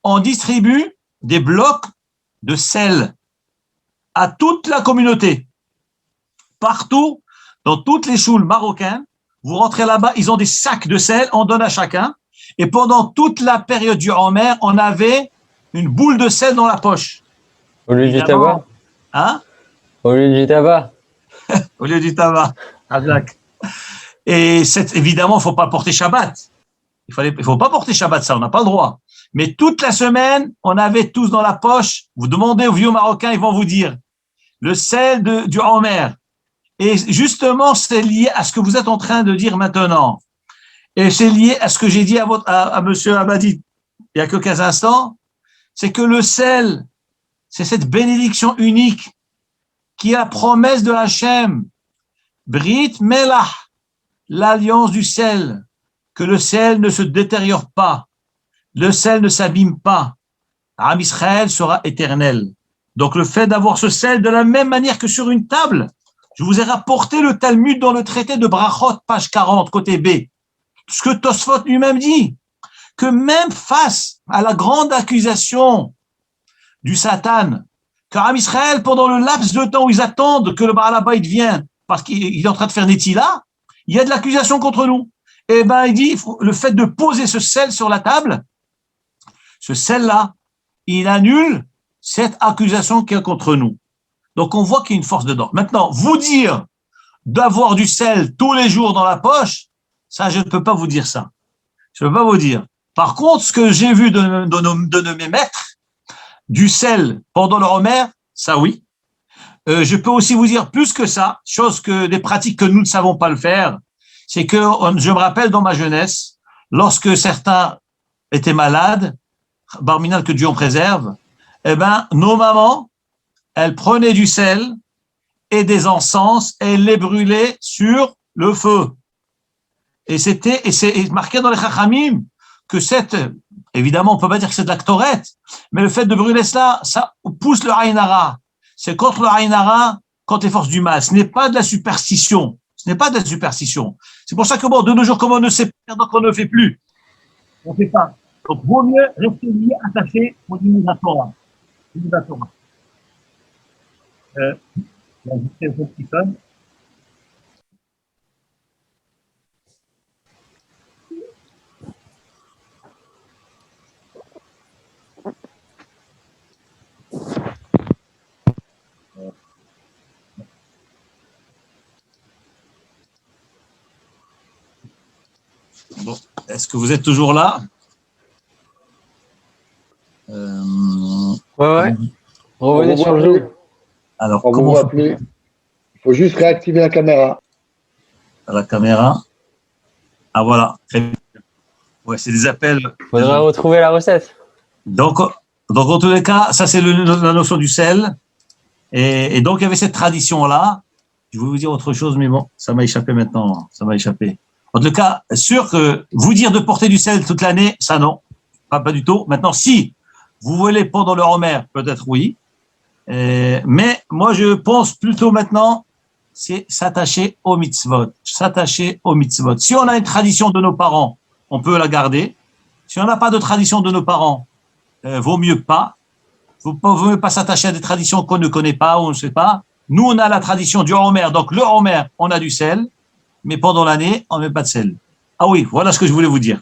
on distribue des blocs de sel à toute la communauté. Partout, dans toutes les choules marocaines, vous rentrez là-bas, ils ont des sacs de sel, on donne à chacun. Et pendant toute la période du Homer, on avait une boule de sel dans la poche. Au lieu du tabac. Hein? Au lieu du tabac. Au lieu du tabac. Et évidemment, il ne faut pas porter Shabbat. Il faut pas porter Shabbat, ça, on n'a pas le droit. Mais toute la semaine, on avait tous dans la poche, vous demandez aux vieux Marocains, ils vont vous dire, le sel du Homer. Et justement, c'est lié à ce que vous êtes en train de dire maintenant. Et c'est lié à ce que j'ai dit à monsieur Abadi il y a quelques instants, c'est que le sel, c'est cette bénédiction unique qui est la promesse de Hachem. Brit Melach, l'alliance du sel, que le sel ne se détériore pas, le sel ne s'abîme pas. Am Israël sera éternel. Donc le fait d'avoir ce sel de la même manière que sur une table, je vous ai rapporté le Talmud dans le traité de Brachot, page 40, côté B. Ce que Tosfot lui-même dit, que même face à la grande accusation du Satan, car Israël, pendant le laps de temps où ils attendent que le Baal Habayit vienne, parce qu'il est en train de faire Netila, il y a de l'accusation contre nous. Et ben, il dit, le fait de poser ce sel sur la table, ce sel-là, il annule cette accusation qu'il y a contre nous. Donc, on voit qu'il y a une force dedans. Maintenant, vous dire d'avoir du sel tous les jours dans la poche, ça, je ne peux pas vous dire ça. Je ne peux pas vous dire. Par contre, ce que j'ai vu de mes maîtres, du sel pendant le Homer, ça oui. Je peux aussi vous dire plus que ça, chose que des pratiques que nous ne savons pas le faire, c'est que je me rappelle dans ma jeunesse, lorsque certains étaient malades, Barminal que Dieu en préserve, eh ben, nos mamans, elles prenaient du sel et des encens et elles les brûlaient sur le feu. Et c'est marqué dans les Chachamim que évidemment, on peut pas dire que c'est de la Ktoret, mais le fait de brûler cela, ça pousse le Aïn Hara. C'est contre le Aïn Hara, contre les forces du mal. Ce n'est pas de la superstition. Ce n'est pas de la superstition. C'est pour ça que bon, de nos jours, comme on ne sait pas, donc on ne fait plus. On ne fait pas. Donc, vaut mieux rester lié, attaché au Limud Torah. Limud Torah. Il y a juste un petit sonne. Bon, est-ce que vous êtes toujours là? Ouais. Revenez sur le Zoom. Alors, On comment vous voit plus. Il faut juste réactiver la caméra. la caméra? Ah voilà, très bien. Ouais, c'est des appels. Faudra retrouver la recette. Donc en tous les cas, ça c'est la notion du sel. Et donc il y avait cette tradition-là. Je voulais vous dire autre chose, mais bon, ça m'a échappé maintenant. Ça m'a échappé. En tout cas, sûr que vous dire de porter du sel toute l'année, ça non, pas du tout. Maintenant, si vous voulez pendant le Homer, peut-être oui. Mais moi, je pense plutôt maintenant, c'est s'attacher au mitzvot. S'attacher au mitzvot. Si on a une tradition de nos parents, on peut la garder. Si on n'a pas de tradition de nos parents, vaut mieux pas. Vaut mieux pas s'attacher à des traditions qu'on ne connaît pas ou on ne sait pas. Nous, on a la tradition du Homer. Donc, le Homer, on a du sel. Mais pendant l'année, on ne met pas de sel. Ah oui, voilà ce que je voulais vous dire.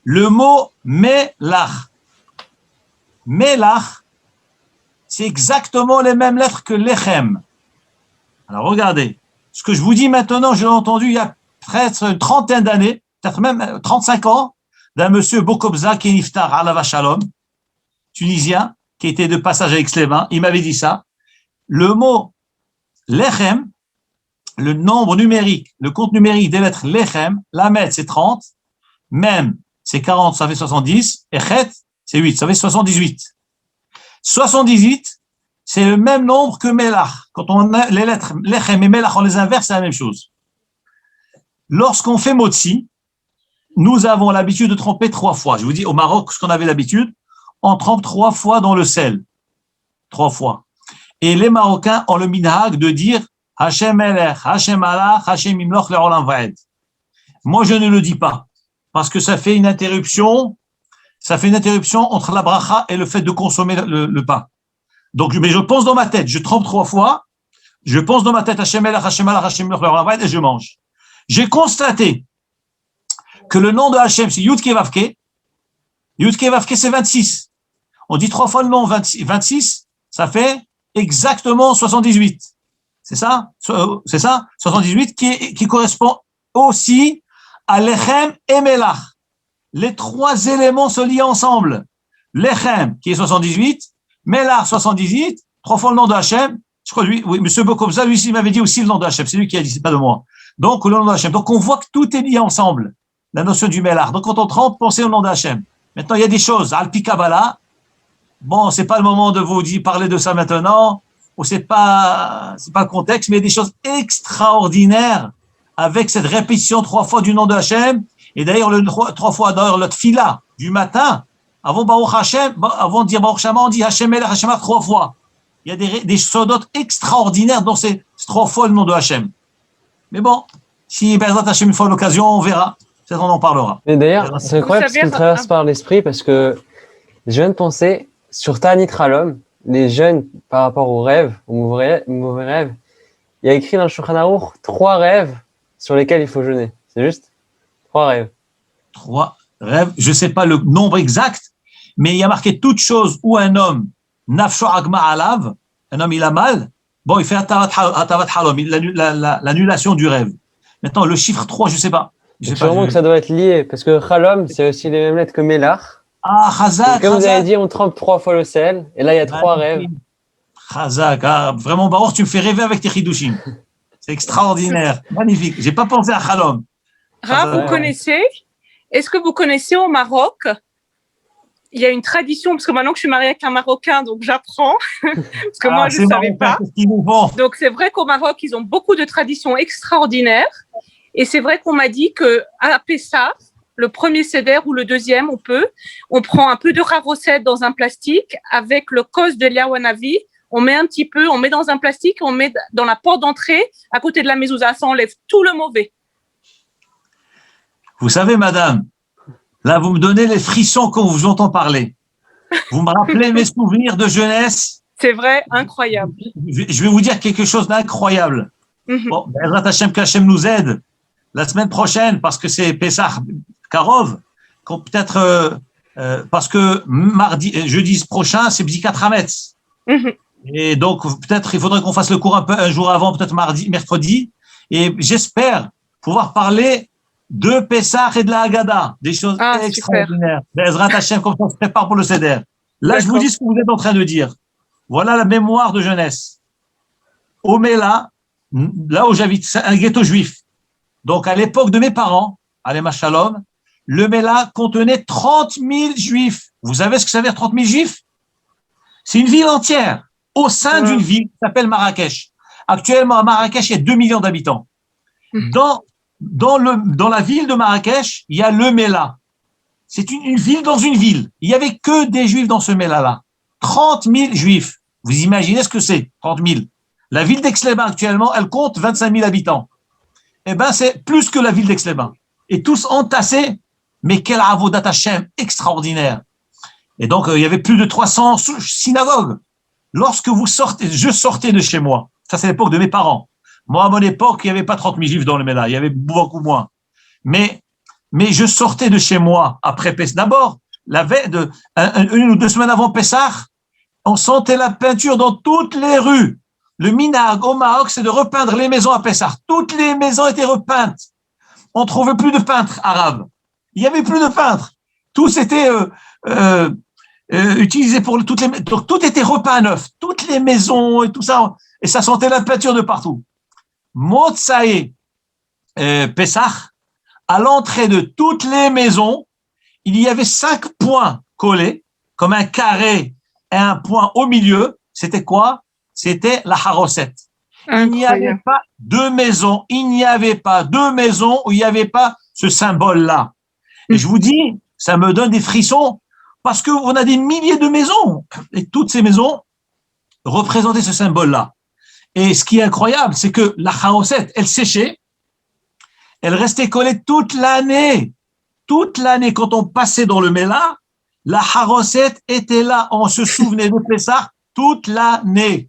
Le mot melach. Melach, c'est exactement les mêmes lettres que lechem. Alors regardez, ce que je vous dis maintenant, je l'ai entendu il y a presque une trentaine d'années, peut-être même 35 ans, d'un monsieur Bokobza qui est niftar Alava Shalom, tunisien, qui était de passage à Aix-les-Bains. Il m'avait dit ça. Le mot lechem, le nombre numérique, le compte numérique des lettres lechem, lamed c'est 30, mem c'est 40, ça fait 70, et chet c'est 8, ça fait 78. 78, c'est le même nombre que melach. Quand on a les lettres lechem et melach, on les inverse, c'est la même chose. Lorsqu'on fait motzi, nous avons l'habitude de tremper 3 fois. Je vous dis, au Maroc, ce qu'on avait l'habitude, on trempe 3 fois dans le sel. 3 fois. Et les Marocains ont le minhag de dire Hashem Melech, Hashem Allah, Hashem Imloch Le'olam Va'ed. Moi, je ne le dis pas, parce que ça fait une interruption entre la bracha et le fait de consommer le pain. Donc, mais je pense dans ma tête, je trempe 3 fois, je pense dans ma tête Hashem Melech, Hashem Allah, Hashem Imloch Le'olam Va'ed et je mange. J'ai constaté que le nom de Hashem, c'est Yud Kei Vav Kei. Yud Kei Vav Kei, c'est 26. On dit 3 fois le nom 26, ça fait exactement 78. C'est ça, 78 qui correspond aussi à Lechem et Melach. les trois éléments se lient ensemble. Lechem, qui est 78, Melach, 78, trois fois le nom de Hachem. Je crois, lui, oui, M. Bokobza, lui, il m'avait dit aussi le nom de Hachem. C'est lui qui a dit, c'est pas de moi. Donc, le nom de Hachem. Donc, on voit que tout est lié ensemble. La notion du Melach. Donc, quand on trempe, pensez au nom de Hachem. Maintenant, il y a des choses. Alpi Kabbalah. Bon, c'est pas le moment de vous parler de ça maintenant. Ou c'est pas le contexte, mais il y a des choses extraordinaires avec cette répétition trois fois du nom de Hachem. Et d'ailleurs, trois fois, d'ailleurs, le tfila du matin, avant Baruch Hashem, avant de dire Baruch Shama, on dit Hachem Melech Hachem trois fois. Il y a des sodotes extraordinaires dans ces trois fois le nom de Hachem. Mais bon, si Bezrat Hachem une fois l'occasion, on verra. Peut-être on en parlera. Mais d'ailleurs, c'est incroyable ce qui me traverse par l'esprit parce que je viens de penser sur Ta'anit Halom, les jeunes par rapport aux rêves, aux mauvais rêves. Il y a écrit dans le Shulchan Aruch 3 rêves sur lesquels il faut jeûner. C'est juste 3 rêves. 3 rêves, je ne sais pas le nombre exact, mais il y a marqué toute chose où un homme, nafsho agma alav, un homme il a mal, bon, il fait atavat halom, l'annulation du rêve. Maintenant, le chiffre 3, je ne sais pas. Sûrement que ça doit être lié, parce que halom, c'est aussi les mêmes lettres que melach. Ah, Chazak. Comme vous avez dit, on trempe 3 fois le sel, et là, il y a 3 rêves. Chazak, ah, vraiment, Baruch, tu me fais rêver avec tes chidushim. C'est extraordinaire, magnifique. J'ai pas pensé à halom. Rav, vous connaissez? Est-ce que vous connaissez au Maroc? Il y a une tradition, parce que maintenant que je suis mariée avec un Marocain, donc j'apprends, parce que moi, je ne savais pas. Donc, c'est vrai qu'au Maroc, ils ont beaucoup de traditions extraordinaires. Et c'est vrai qu'on m'a dit qu'à Pessah, le premier seder ou le deuxième, on prend un peu de rarocette dans un plastique avec le cos de Eliyahu Hanavi. On met un petit peu, on met dans un plastique, on met dans la porte d'entrée, à côté de la mezouza, ça enlève tout le mauvais. Vous savez, madame, là, vous me donnez les frissons quand vous entendez parler. Vous me rappelez mes souvenirs de jeunesse. C'est vrai, incroyable. Je vais vous dire quelque chose d'incroyable. Bon, Bezrat Hashem, qu'Hachem nous aide la semaine prochaine, parce que c'est Pessah Karov, peut-être parce que jeudi prochain, c'est Bdikat Hametz. Et donc, peut-être il faudrait qu'on fasse le cours un jour avant, peut-être mercredi. Et j'espère pouvoir parler de Pessah et de la Haggadah, des choses extraordinaires. Bezrat Hashem, comme ça, on se prépare pour le Seder. Là, je vous dis ce que vous êtes en train de dire. Voilà la mémoire de jeunesse. Au Mela, là où j'habite, c'est un ghetto juif. Donc, à l'époque de mes parents, Alema Shalom, le Mela contenait 30 000 juifs. Vous savez ce que ça veut dire 30 000 juifs? C'est une ville entière, au sein d'une ville qui s'appelle Marrakech. Actuellement, à Marrakech, il y a 2 millions d'habitants. Dans la ville de Marrakech, il y a le Mela. C'est une ville dans une ville. Il n'y avait que des juifs dans ce Mela-là. 30 000 juifs. Vous imaginez ce que c'est, 30 000. La ville d'Aix-les-Bains, actuellement, elle compte 25 000 habitants. Eh bien, c'est plus que la ville d'Aix-les-Bains. Et tous entassés, mais quel avodat Hashem extraordinaire. Et donc, il y avait plus de 300 synagogues. Lorsque je sortais de chez moi. Ça, c'est l'époque de mes parents. Moi, à mon époque, il n'y avait pas 30 000 juifs dans le Mela. Il y avait beaucoup moins. Mais je sortais de chez moi après Pessah. D'abord, la veille une ou 2 semaines avant Pessah, on sentait la peinture dans toutes les rues. Le minhag au Maroc, c'est de repeindre les maisons à Pessah. Toutes les maisons étaient repeintes. On ne trouvait plus de peintres arabes. Il n'y avait plus de peintres. Tous étaient utilisés pour toutes les. Donc tout était repeint neuf. Toutes les maisons et tout ça. Et ça sentait la peinture de partout. Motsaé Pessah, à l'entrée de toutes les maisons, il y avait 5 points collés, comme un carré et un point au milieu. C'était quoi? C'était la harosette. Il n'y avait pas 2 maisons. Il n'y avait pas 2 maisons où il n'y avait pas ce symbole-là. Et je vous dis, ça me donne des frissons parce qu'on a des milliers de maisons. Et toutes ces maisons représentaient ce symbole-là. Et ce qui est incroyable, c'est que la harosette, elle séchait. Elle restait collée toute l'année. Toute l'année, quand on passait dans le Mela, la harosette était là. On se souvenait de Pessah toute l'année.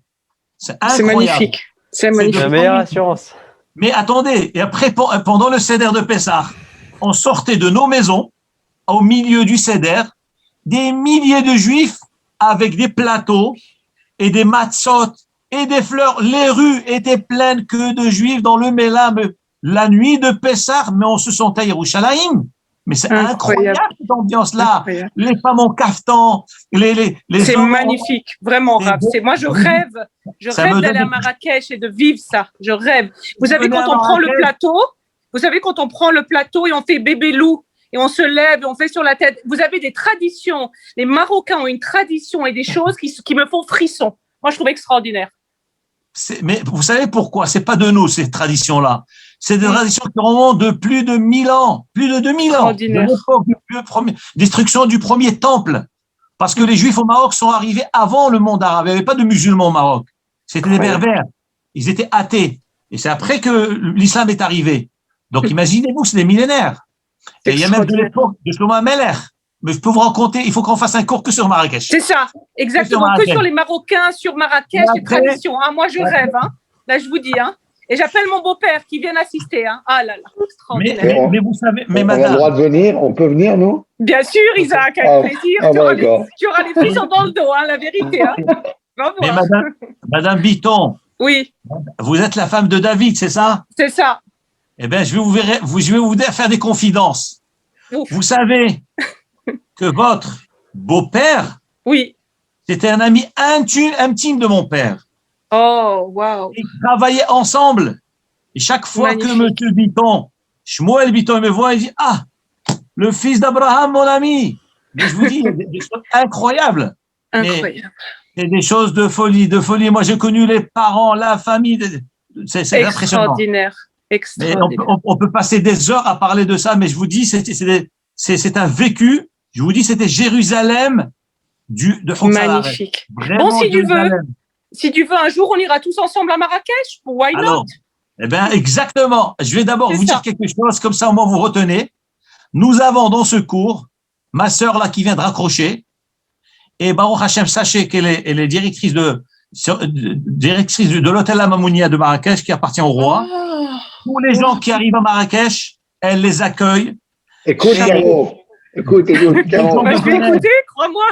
C'est incroyable. Magnifique. C'est magnifique. La meilleure assurance. Mais attendez, et après, pendant le Seder de Pessah, on sortait de nos maisons, au milieu du Seder, des milliers de Juifs avec des plateaux et des matzot et des fleurs. Les rues étaient pleines que de Juifs dans le Mela. La nuit de Pessah, mais on se sentait à Yerushalayim. Mais c'est incroyable cette ambiance-là. Les femmes en caftan, les c'est hommes magnifique, vraiment, Rav. Moi, je rêve d'aller à Marrakech et de vivre ça. Je rêve. Vous savez, quand on prend le plateau et on fait bébé loup, et on se lève et on fait sur la tête. Vous avez des traditions. Les Marocains ont une tradition et des choses qui me font frisson. Moi, je trouve extraordinaire. Mais vous savez pourquoi? C'est pas de nous, ces traditions-là. C'est des traditions qui remontent de plus de 1000 ans. Plus de 2000 ans. De l'époque destruction du premier temple. Parce que les Juifs au Maroc sont arrivés avant le monde arabe. Il n'y avait pas de musulmans au Maroc. C'était des berbères. Ils étaient athées. Et c'est après que l'islam est arrivé. Donc, imaginez-vous, c'est des millénaires. Et il y a même de l'époque de Shlomo Ameler. Mais je peux vous raconter, il faut qu'on fasse un cours que sur Marrakech. C'est ça, exactement. Que sur les Marocains, sur Marrakech, les traditions. Hein. Moi, je rêve. Hein. Là, je vous dis. Hein. Et j'appelle mon beau-père qui vient assister. Hein. Ah là là, extraordinaire. Mais vous savez, mais madame. On a le droit de venir, on peut venir, nous? Bien sûr, Isaac, avec plaisir. Tu auras les frissons dans le dos, hein, la vérité. Hein. Mais madame Bitton. Oui. Vous êtes la femme de David, c'est ça? C'est ça. Eh bien, je vais vous faire des confidences. Ouf. Vous savez que votre beau-père, oui, c'était un ami intime de mon père. Oh, wow. Ils travaillaient ensemble. Et chaque fois que M. Bitton, Shmuel Bitton me voit, il dit « Ah, le fils d'Abraham, mon ami !» Mais je vous dis, des choses incroyables. Incroyable. C'est des choses de folie, de folie. Moi, j'ai connu les parents, la famille. C'est impressionnant. Extraordinaire. On peut passer des heures à parler de ça, mais je vous dis, c'est un vécu. Je vous dis, c'était Jérusalem de Hoxha. Magnifique. Bon, si tu veux, un jour, on ira tous ensemble à Marrakech. Why not? Alors, eh bien, exactement. Je vais d'abord vous dire quelque chose, comme ça, au moins, vous retenez. Nous avons dans ce cours ma sœur là qui vient de raccrocher. Et Baruch Hashem, sachez qu'elle est directrice de l'hôtel La Mamounia de Marrakech qui appartient au roi. Tous les gens qui arrivent à Marrakech, elle les accueille. Écoute, Caro. Écoute, Caro. Je vais écouter, crois-moi.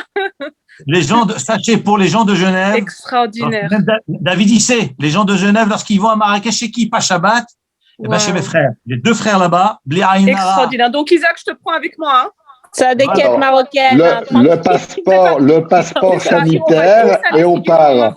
Sachez, pour les gens de Genève. Extraordinaire. David Issé, les gens de Genève, lorsqu'ils vont à Marrakech, chez qui? Pas Shabbat. Eh ben, chez mes frères. J'ai 2 frères là-bas. Extraordinaire. Donc, Isaac, je te prends avec moi, hein. Ça a des quêtes marocaines. Le passeport sanitaire et on part.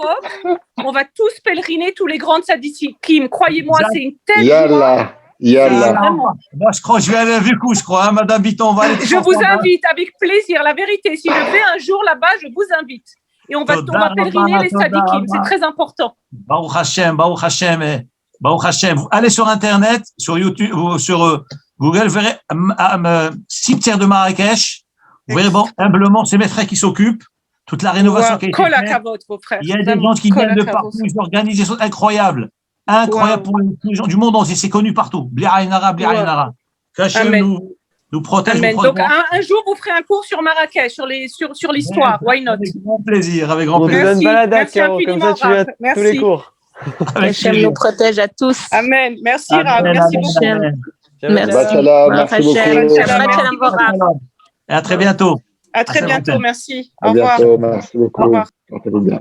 On va tous pèleriner tous les grands tzadikim. Croyez-moi, c'est une telle joie. Yallah. Moi, je crois que je vais aller à Vucou, je crois, hein, Madame Bitton. On va aller je vous invite avec plaisir. La vérité, si je vais un jour là-bas, je vous invite. Et on va pèleriner les tzadikim. C'est très important. Baruch Hashem, Baruch Hashem. Baruch Hashem. Vous allez sur Internet, sur YouTube, sur Google, vous verrez cimetière de Marrakech. Vous verrez, bon, humblement, c'est mes frères qui s'occupent. Toute la rénovation qui a été faite. Vos frères. Il y a des gens qui viennent de partout, ils organisent des choses incroyables. Incroyable pour les gens du monde entier, c'est connu partout. Bli'aïnara. Qu'Hachem nous protège. Amen. Donc, un jour, vous ferez un cours sur Marrakech, sur l'histoire. Why not? Avec grand plaisir, avec grand plaisir. Merci, merci infiniment, comme ça, tu as tous les cours. Hachem nous protège à tous. Amen. Merci, Rav. Merci beaucoup. Merci beaucoup. Et à très bientôt. À très bientôt. Merci. Au revoir. Merci beaucoup. Au revoir. Portez-vous bien.